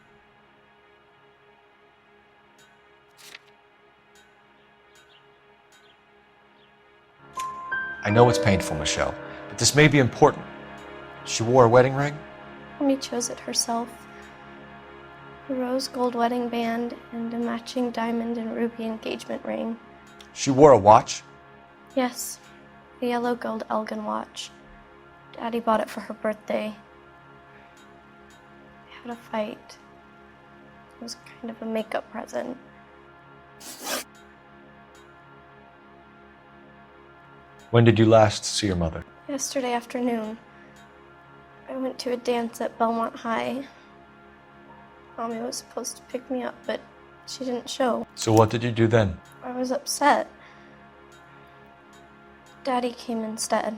I know it's painful, Michelle, but this may be important. She wore a wedding ring? Mommy chose it herself. A rose gold wedding band and a matching diamond and ruby engagement ring. She wore a watch? Yes, a yellow gold Elgin watch. Daddy bought it for her birthday. They had a fight. It was kind of a makeup present. When did you last see your mother? Yesterday afternoon, I went to a dance at Belmont High. Mommy was supposed to pick me up, but she didn't show. So what did you do then? I was upset. Daddy came instead.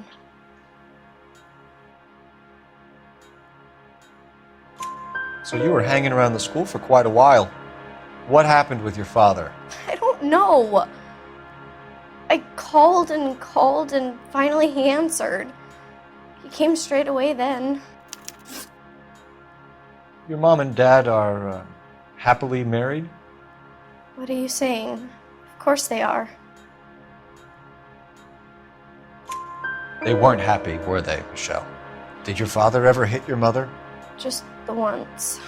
So you were hanging around the school for quite a while. What happened with your father? I don't know. I called and finally he answered. He came straight away then. Your mom and dad are happily married? What are you saying? Of course they are. They weren't happy, were they, Michelle? Did your father ever hit your mother? Just the once.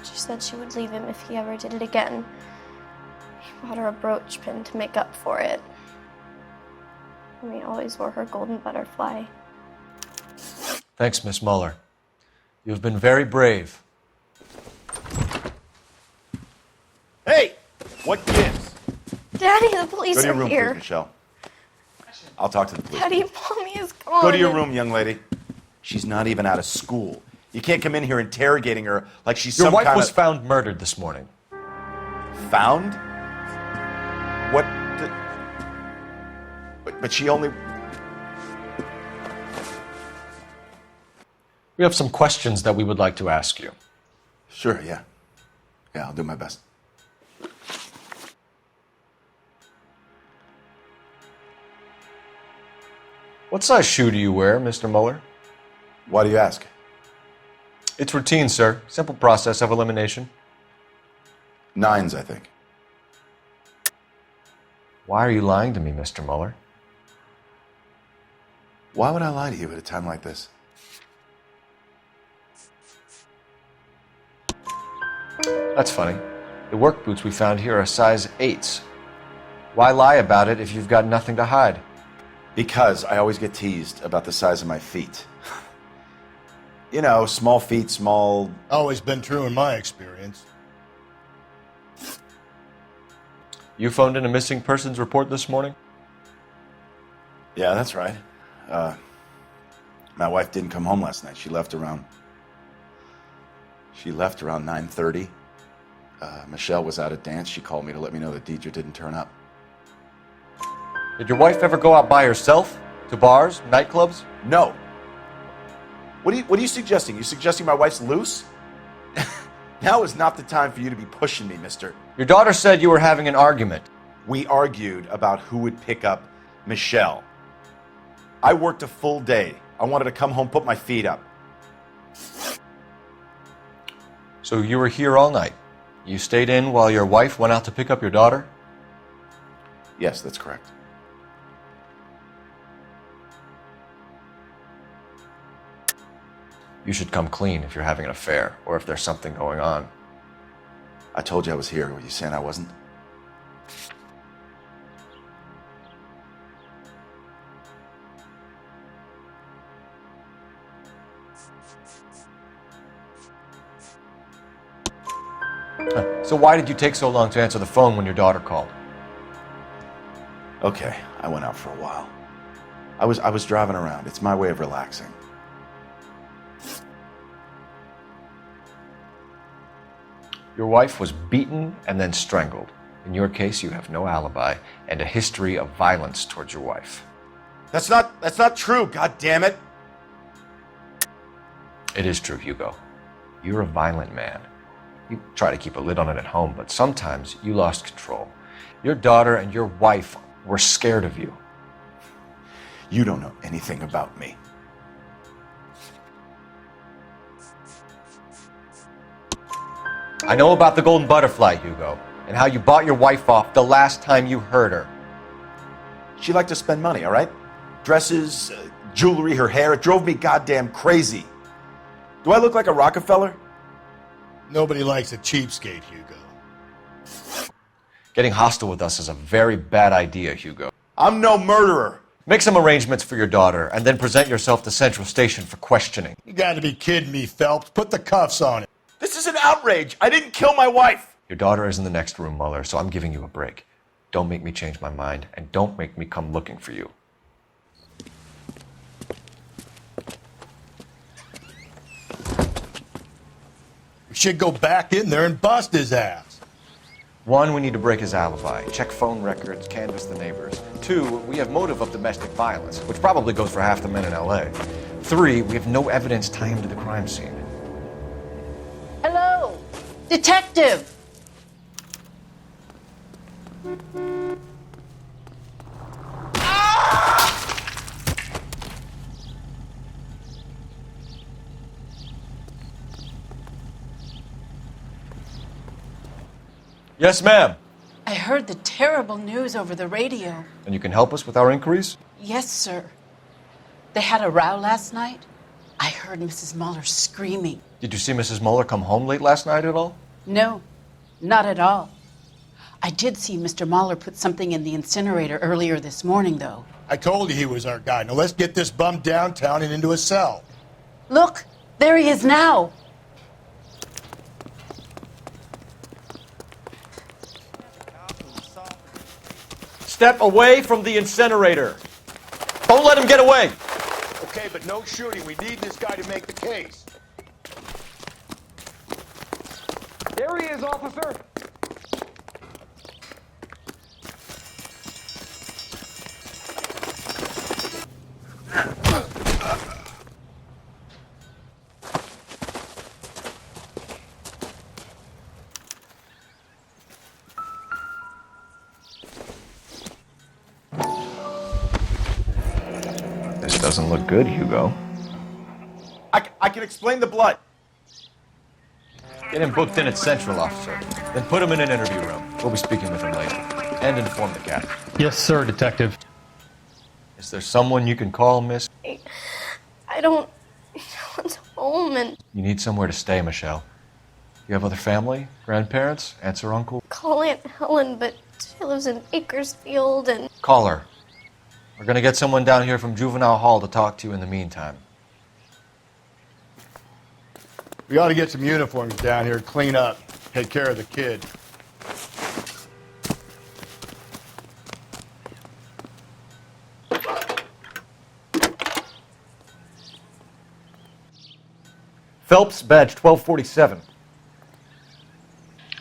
She said she would leave him if he ever did it again. He bought her a brooch pin to make up for it. And he always wore her golden butterfly. Thanks, Miss Muller. You've been very brave. Hey! What gives? Daddy, the police Go to your are room, here. please, Michelle. I'll talk to the police. Daddy, Mommy is gone. Go to your room, young lady. She's not even out of school. You can't come in here interrogating her like she's Your some wife kind was of... found murdered this morning. Found? What the... But she only... We have some questions that we would like to ask you. Sure, yeah. Yeah, I'll do my best. What size shoe do you wear, Mr. Muller? Why do you ask? It's routine, sir. Simple process of elimination. 9s, I think. Why are you lying to me, Mr. Muller? Why would I lie to you at a time like this? That's funny. The work boots we found here are size 8s. Why lie about it if you've got nothing to hide? Because I always get teased about the size of my feet. You know, small feet, small... Always been true in my experience. You phoned in a missing persons report this morning? Yeah, that's right. My wife didn't come home last night. She left around 9:30. Michelle was out at dance. She called me to let me know that Deidre didn't turn up. Did your wife ever go out by herself? To bars, nightclubs? No. What are you suggesting? You suggesting my wife's loose? Now is not the time for you to be pushing me, mister. Your daughter said you were having an argument. We argued about who would pick up Michelle. I worked a full day. I wanted to come home, put my feet up. So you were here all night? You stayed in while your wife went out to pick up your daughter? Yes, that's correct. You should come clean if you're having an affair, or if there's something going on. I told you I was here. Were you saying I wasn't? So why did you take so long to answer the phone when your daughter called? Okay, I went out for a while. I was driving around. It's my way of relaxing. Your wife was beaten and then strangled. In your case, you have no alibi and a history of violence towards your wife. That's not true, God damn it. It is true, Hugo. You're a violent man. You try to keep a lid on it at home, but sometimes you lost control. Your daughter and your wife were scared of you. You don't know anything about me. I know about the golden butterfly, Hugo, and how you bought your wife off the last time you heard her. She liked to spend money, all right? Dresses, jewelry, her hair. It drove me goddamn crazy. Do I look like a Rockefeller? Nobody likes a cheapskate, Hugo. Getting hostile with us is a very bad idea, Hugo. I'm no murderer. Make some arrangements for your daughter, and then present yourself to Central Station for questioning. You gotta be kidding me, Phelps. Put the cuffs on it. This is an outrage. I didn't kill my wife. Your daughter is in the next room, Muller, so I'm giving you a break. Don't make me change my mind, and don't make me come looking for you. We should go back in there and bust his ass. 1, we need to break his alibi. Check phone records, canvass the neighbors. 2, we have motive of domestic violence, which probably goes for half the men in LA. 3, we have no evidence tying him to the crime scene. Hello, detective. Yes, ma'am. I heard the terrible news over the radio. And you can help us with our inquiries? Yes, sir. They had a row last night. I heard Mrs. Muller screaming. Did you see Mrs. Muller come home late last night at all? No, not at all. I did see Mr. Muller put something in the incinerator earlier this morning, though. I told you he was our guy. Now let's get this bum downtown and into a cell. Look, there he is now. Step away from the incinerator. Don't let him get away. Okay, but no shooting. We need this guy to make the case. There he is, officer. This doesn't look good, Hugo. I can explain the blood. Get him booked in at Central, officer. Then put him in an interview room. We'll be speaking with him later. And inform the captain. Yes, sir, detective. Is there someone you can call, miss? I don't want home and... You need somewhere to stay, Michelle. You have other family? Grandparents? Aunts or uncle? Call Aunt Helen, but she lives in Bakersfield and... Call her. We're gonna get someone down here from Juvenile Hall to talk to you in the meantime. We ought to get some uniforms down here, clean up, take care of the kid. Phelps, badge 1247.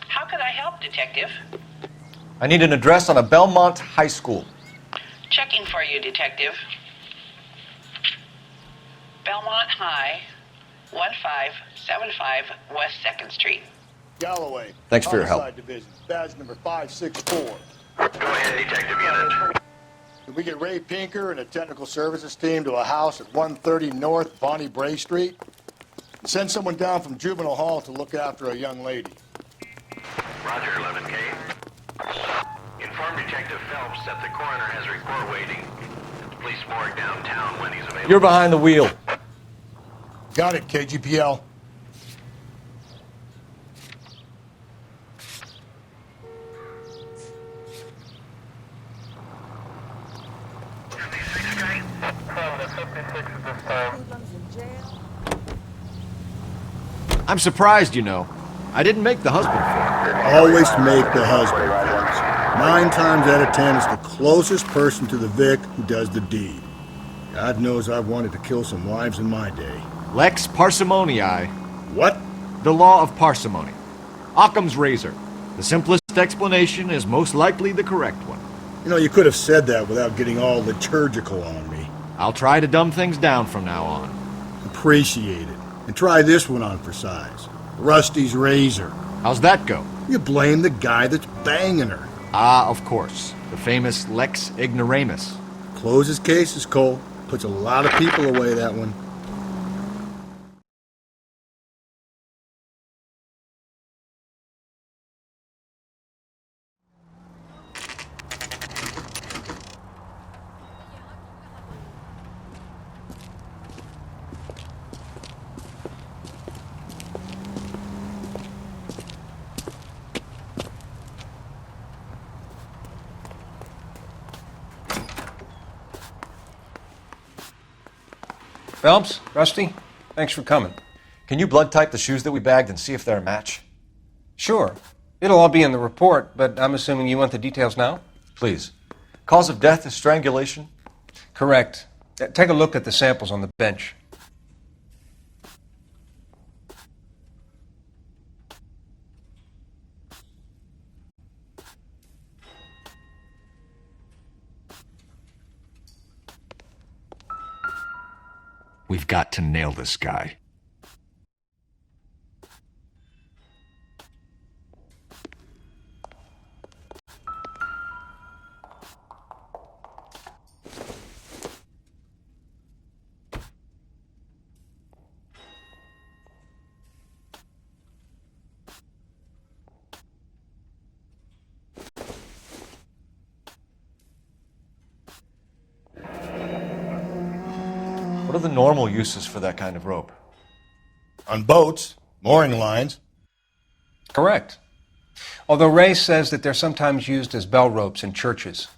How could I help, Detective? I need an address on a Belmont High School. Checking for you, Detective. Belmont High, 1575 West 2nd Street. Galloway. Thanks for your help. Homicide Division, badge number 564. Go ahead, Detective Unit. Can we get Ray Pinker and a technical services team to a house at 130 North Bonnie Bray Street? And send someone down from Juvenile Hall to look after a young lady. Roger, 11K. Inform Detective Phelps that the coroner has a report waiting at the police morgue downtown when he's available. You're behind the wheel. Got it, KGPL. I'm surprised, you know. I didn't make the husband for Always make the husband. 9 times out of 10, it's the closest person to the Vic who does the deed. God knows I've wanted to kill some wives in my day. Lex parsimoniae. What? The law of parsimony. Occam's razor. The simplest explanation is most likely the correct one. You know, you could have said that without getting all liturgical on me. I'll try to dumb things down from now on. Appreciate it. And try this one on for size. Rusty's razor. How's that go? You blame the guy that's banging her. Ah, of course. The famous Lex ignoramus. Closes cases, Cole. Puts a lot of people away, that one. Phelps, Rusty, thanks for coming. Can you blood type the shoes that we bagged and see if they're a match? Sure. It'll all be in the report, but I'm assuming you want the details now? Please. Cause of death is strangulation? Correct. Take a look at the samples on the bench. We've got to nail this guy. What are the normal uses for that kind of rope? On boats, mooring lines. Correct. Although Ray says that they're sometimes used as bell ropes in churches.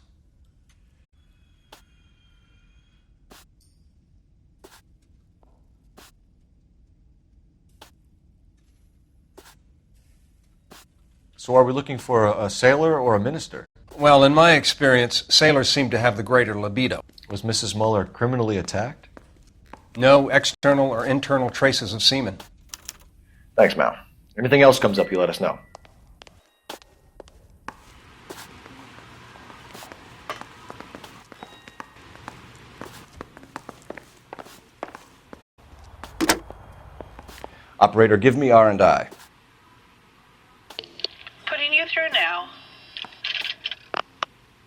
So are we looking for a sailor or a minister? Well, in my experience, sailors seem to have the greater libido. Was Mrs. Muller criminally attacked? No external or internal traces of semen. Thanks, Mal. Anything else comes up, you let us know. Operator, give me R&I. Putting you through now.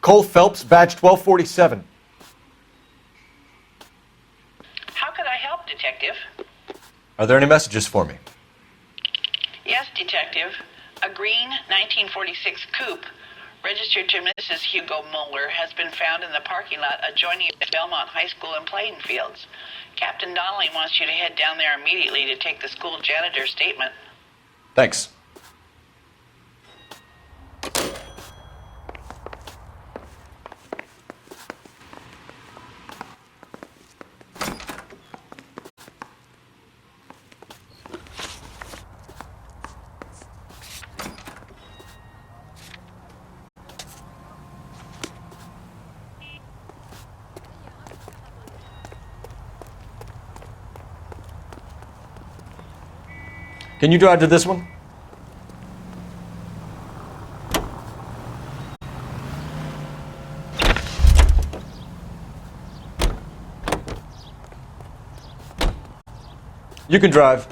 Cole Phelps, badge 1247. How could I help, Detective? Are there any messages for me? Yes, Detective. A green 1946 coupe registered to Mrs. Hugo Muller has been found in the parking lot adjoining the Belmont High School and playing fields. Captain Donnelly wants you to head down there immediately to take the school janitor's statement. Thanks. Can you drive to this one? You can drive.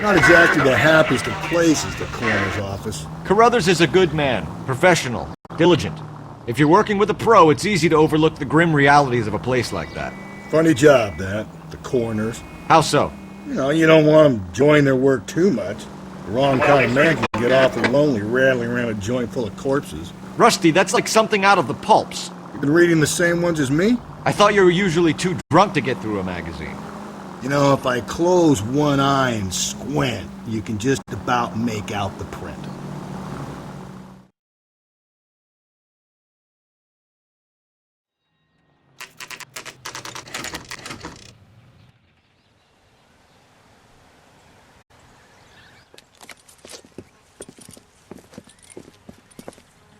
Not exactly the happiest of places, the coroner's office. Carruthers is a good man, professional, diligent. If you're working with a pro, it's easy to overlook the grim realities of a place like that. Funny job, that. The coroner's. How so? You know, you don't want them enjoying their work too much. The wrong kind of man can get awfully lonely rattling around a joint full of corpses. Rusty, that's like something out of the pulps. You been reading the same ones as me? I thought you were usually too drunk to get through a magazine. You know, if I close one eye and squint, you can just about make out the print.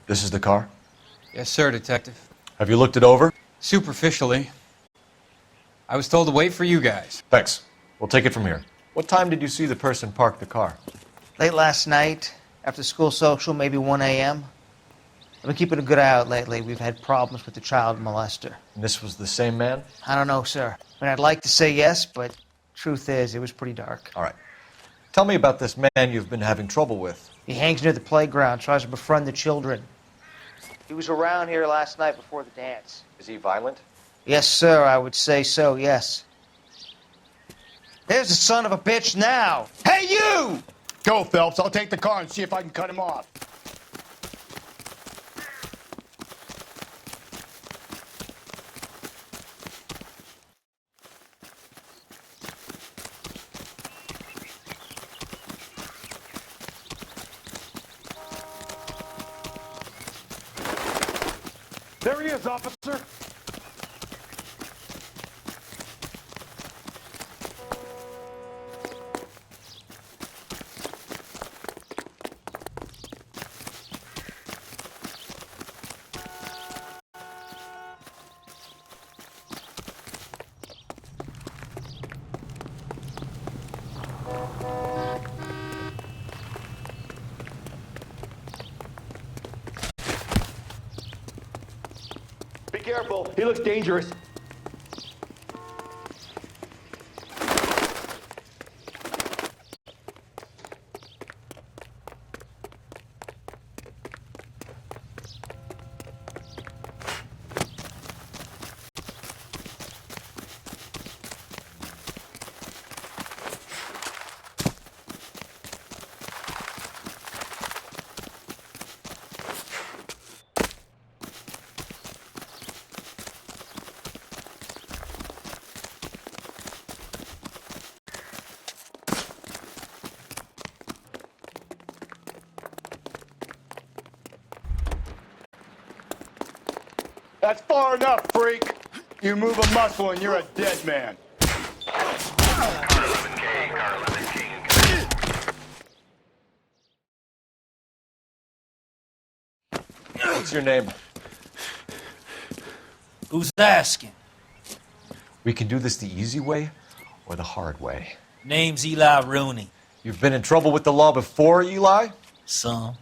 This is the car? Yes, sir, Detective. Have you looked it over? Superficially. I was told to wait for you guys. Thanks. We'll take it from here. What time did you see the person park the car? Late last night, after school social, maybe 1 a.m. I've been keeping a good eye out lately. We've had problems with the child molester. And this was the same man? I don't know, sir. I mean, I'd like to say yes, but truth is, it was pretty dark. All right. Tell me about this man you've been having trouble with. He hangs near the playground, tries to befriend the children. He was around here last night before the dance. Is he violent? Yes, sir, I would say so, yes. There's the son of a bitch now. Hey, you! Go, Phelps. I'll take the car and see if I can cut him off. There he is, officer. Be careful. He looks dangerous. That's far enough, freak. You move a muscle and you're a dead man. What's your name? Who's asking? We can do this the easy way or the hard way. Name's Eli Rooney. You've been in trouble with the law before, Eli? Some.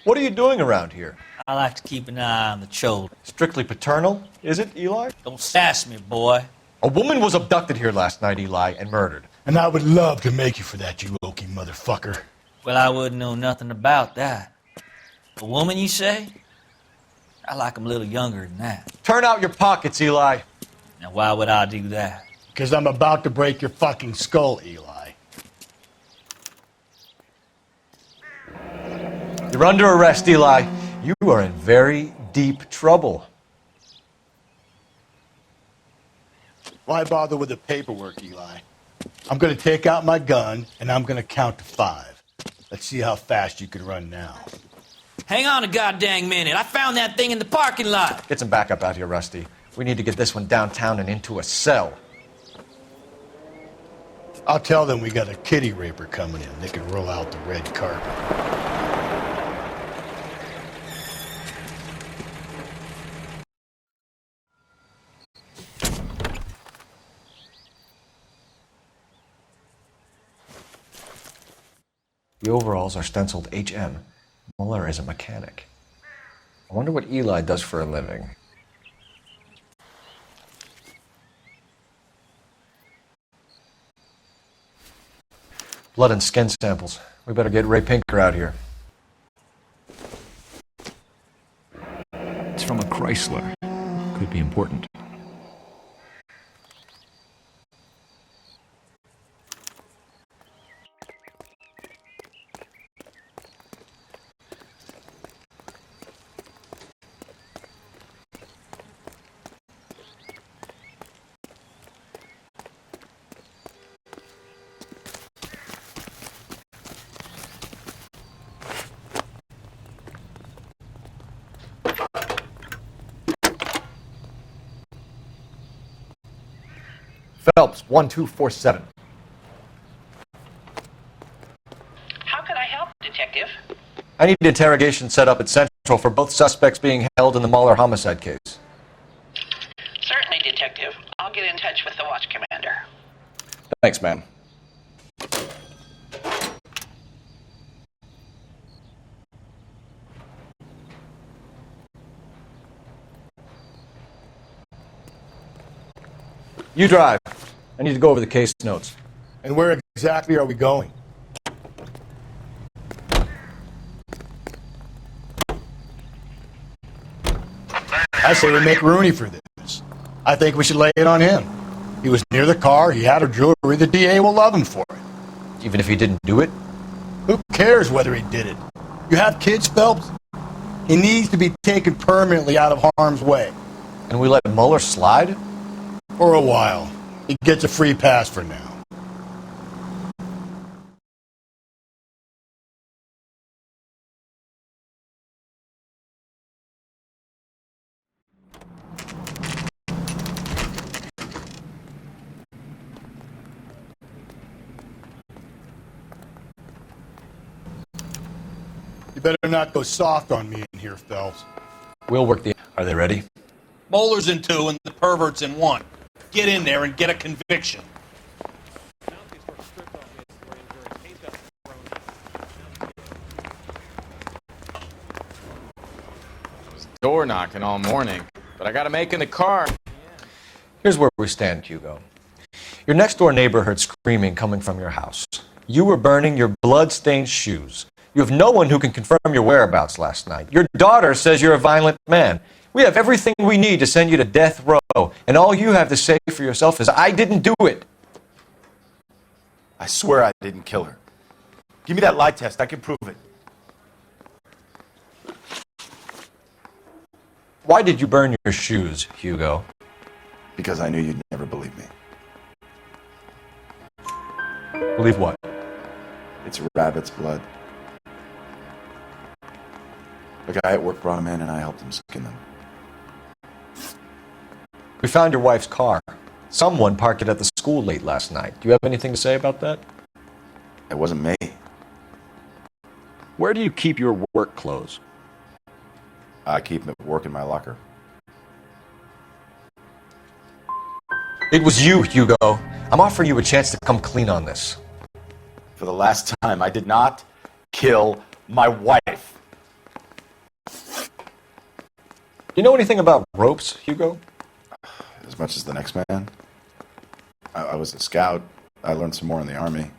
What are you doing around here? I like to keep an eye on the children. Strictly paternal, is it, Eli? Don't sass me, boy. A woman was abducted here last night, Eli, and murdered. And I would love to make you for that, you oaky motherfucker. Well, I wouldn't know nothing about that. A woman, you say? I like 'em a little younger than that. Turn out your pockets, Eli. Now, why would I do that? Because I'm about to break your fucking skull, Eli. You're under arrest, Eli. You are in very deep trouble. Why bother with the paperwork, Eli? I'm going to take out my gun, and I'm going to count to 5. Let's see how fast you can run now. Hang on a goddamn minute. I found that thing in the parking lot. Get some backup out here, Rusty. We need to get this one downtown and into a cell. I'll tell them we got a kitty raper coming in. They can roll out the red carpet. The overalls are stenciled HM. Mueller is a mechanic. I wonder what Eli does for a living. Blood and skin samples. We better get Ray Pinker out here. It's from a Chrysler. Could be important. Phelps, 1247. How could I help, Detective? I need interrogation set up at Central for both suspects being held in the Mueller homicide case. Certainly, Detective. I'll get in touch with the watch commander. Thanks, man. You drive. I need to go over the case notes. And where exactly are we going? I say we make Rooney for this. I think we should lay it on him. He was near the car, he had her jewelry, the DA will love him for it. Even if he didn't do it? Who cares whether he did it? You have kids, Phelps? He needs to be taken permanently out of harm's way. And we let Mueller slide? For a while. He gets a free pass for now. You better not go soft on me in here, Phelps. We'll work the... Are they ready? Moeller's in 2 and the pervert's in 1. Get in there and get a conviction. Door knocking all morning, but I gotta make in the car. Here's where we stand, Hugo. Your next-door neighbor heard screaming coming from your house. You were burning your blood-stained shoes. You have no one who can confirm your whereabouts last night. Your daughter says you're a violent man. We have everything we need to send you to death row, and all you have to say for yourself is, I didn't do it. I swear I didn't kill her. Give me that lie test. I can prove it. Why did you burn your shoes, Hugo? Because I knew you'd never believe me. Believe what? It's a rabbit's blood. A guy at work brought him in and I helped him skin them. We found your wife's car. Someone parked it at the school late last night. Do you have anything to say about that? It wasn't me. Where do you keep your work clothes? I keep them at work in my locker. It was you, Hugo. I'm offering you a chance to come clean on this. For the last time, I did not kill my wife. You know anything about ropes, Hugo? As much as the next man. I was a scout. I learned some more in the Army.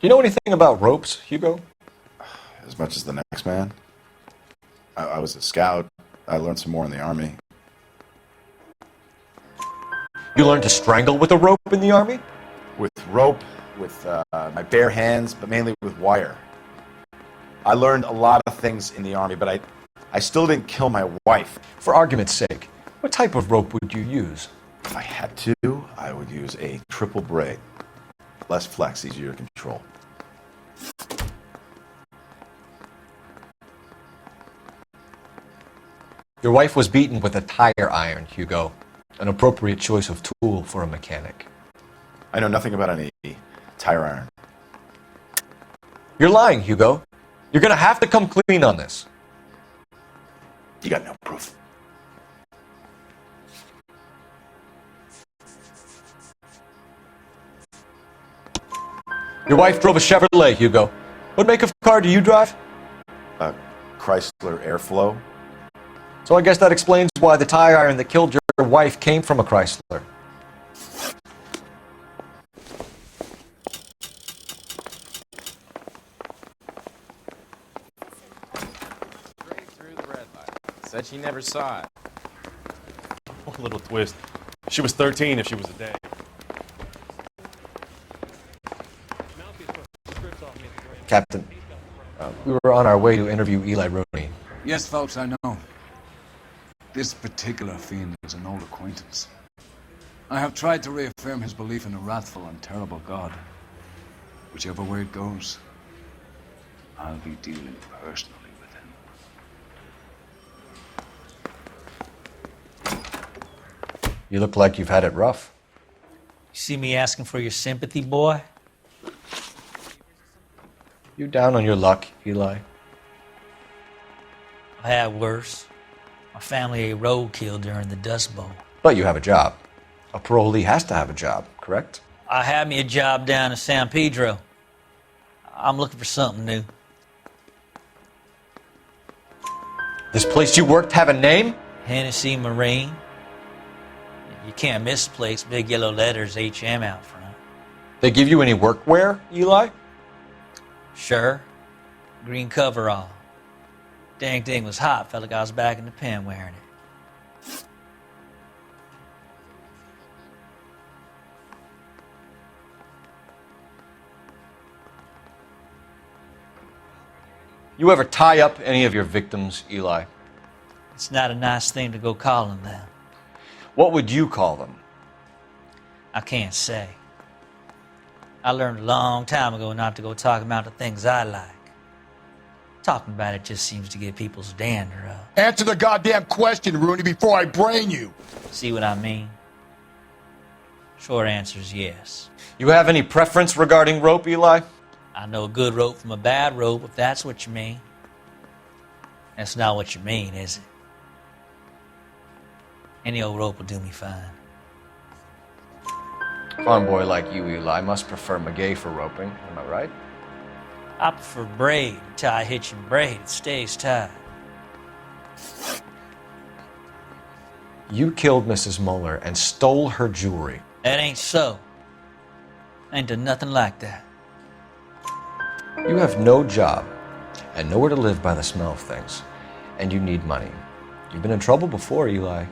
Do you know anything about ropes, Hugo? As much as the next man. I was a scout. I learned some more in the Army. You learned to strangle with a rope in the Army? With rope, with my bare hands, but mainly with wire. I learned a lot of things in the Army, but I still didn't kill my wife. For argument's sake, what type of rope would you use? If I had to, I would use a triple braid. Less flex, easier to control. Your wife was beaten with a tire iron, Hugo. An appropriate choice of tool for a mechanic. I know nothing about any tire iron. You're lying, Hugo. You're gonna have to come clean on this. You got no proof. Your wife drove a Chevrolet, Hugo. What make of car do you drive? A Chrysler Airflow. So I guess that explains why the tire iron that killed your wife came from a Chrysler. Straight through the red light. Said she never saw it. One little twist. She was 13 if she was a day. Captain, we were on our way to interview Eli Rooney. Yes, Phelps, I know. This particular fiend is an old acquaintance. I have tried to reaffirm his belief in a wrathful and terrible God. Whichever way it goes, I'll be dealing personally with him. You look like you've had it rough. You see me asking for your sympathy, boy? You down on your luck, Eli? I had worse. My family ate roadkill during the Dust Bowl. But you have a job. A parolee has to have a job, correct? I had me a job down in San Pedro. I'm looking for something new. This place you worked have a name? Hennessy Marine. You can't miss the place. Big yellow letters, HM out front. They give you any workwear, Eli? Sure. Green coverall. Dang thing was hot. Felt like I was back in the pen wearing it. You ever tie up any of your victims, Eli? It's not a nice thing to go calling them. What would you call them? I can't say. I learned a long time ago not to go talking about the things I like. Talking about it just seems to get people's dander up. Answer the goddamn question, Rooney, before I brain you. See what I mean? Short answer is yes. You have any preference regarding rope, Eli? I know a good rope from a bad rope, if that's what you mean. That's not what you mean, is it? Any old rope will do me fine. Farm boy like you, Eli, must prefer Magay for roping. Am I right? I prefer braid. Tie, hitch, and braid. It stays tied. You killed Mrs. Muller and stole her jewelry. That ain't so. I ain't done nothing like that. You have no job and nowhere to live by the smell of things. And you need money. You've been in trouble before, Eli.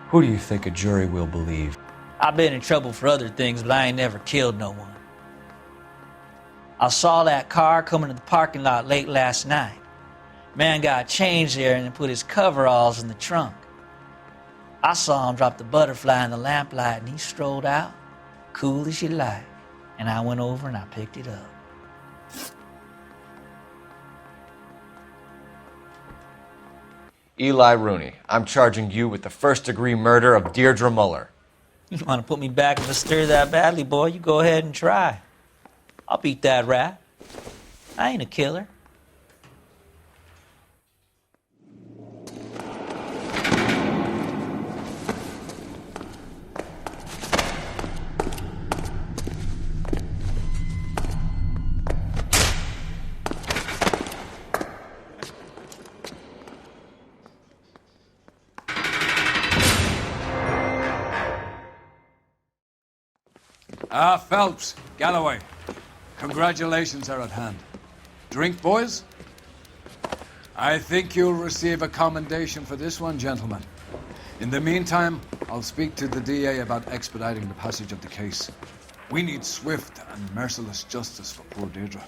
Who do you think a jury will believe? I've been in trouble for other things, but I ain't never killed no one. I saw that car coming to the parking lot late last night. Man got changed there and then put his coveralls in the trunk. I saw him drop the butterfly in the lamplight and he strolled out, cool as you like. And I went over and I picked it up. Eli Rooney, I'm charging you with the first-degree murder of Deirdre Muller. You want to put me back in the stir that badly, boy? You go ahead and try. I'll beat that rap. I ain't a killer. Phelps, Galloway, congratulations are at hand. Drink, boys? I think you'll receive a commendation for this one, gentlemen. In the meantime, I'll speak to the DA about expediting the passage of the case. We need swift and merciless justice for poor Deirdre.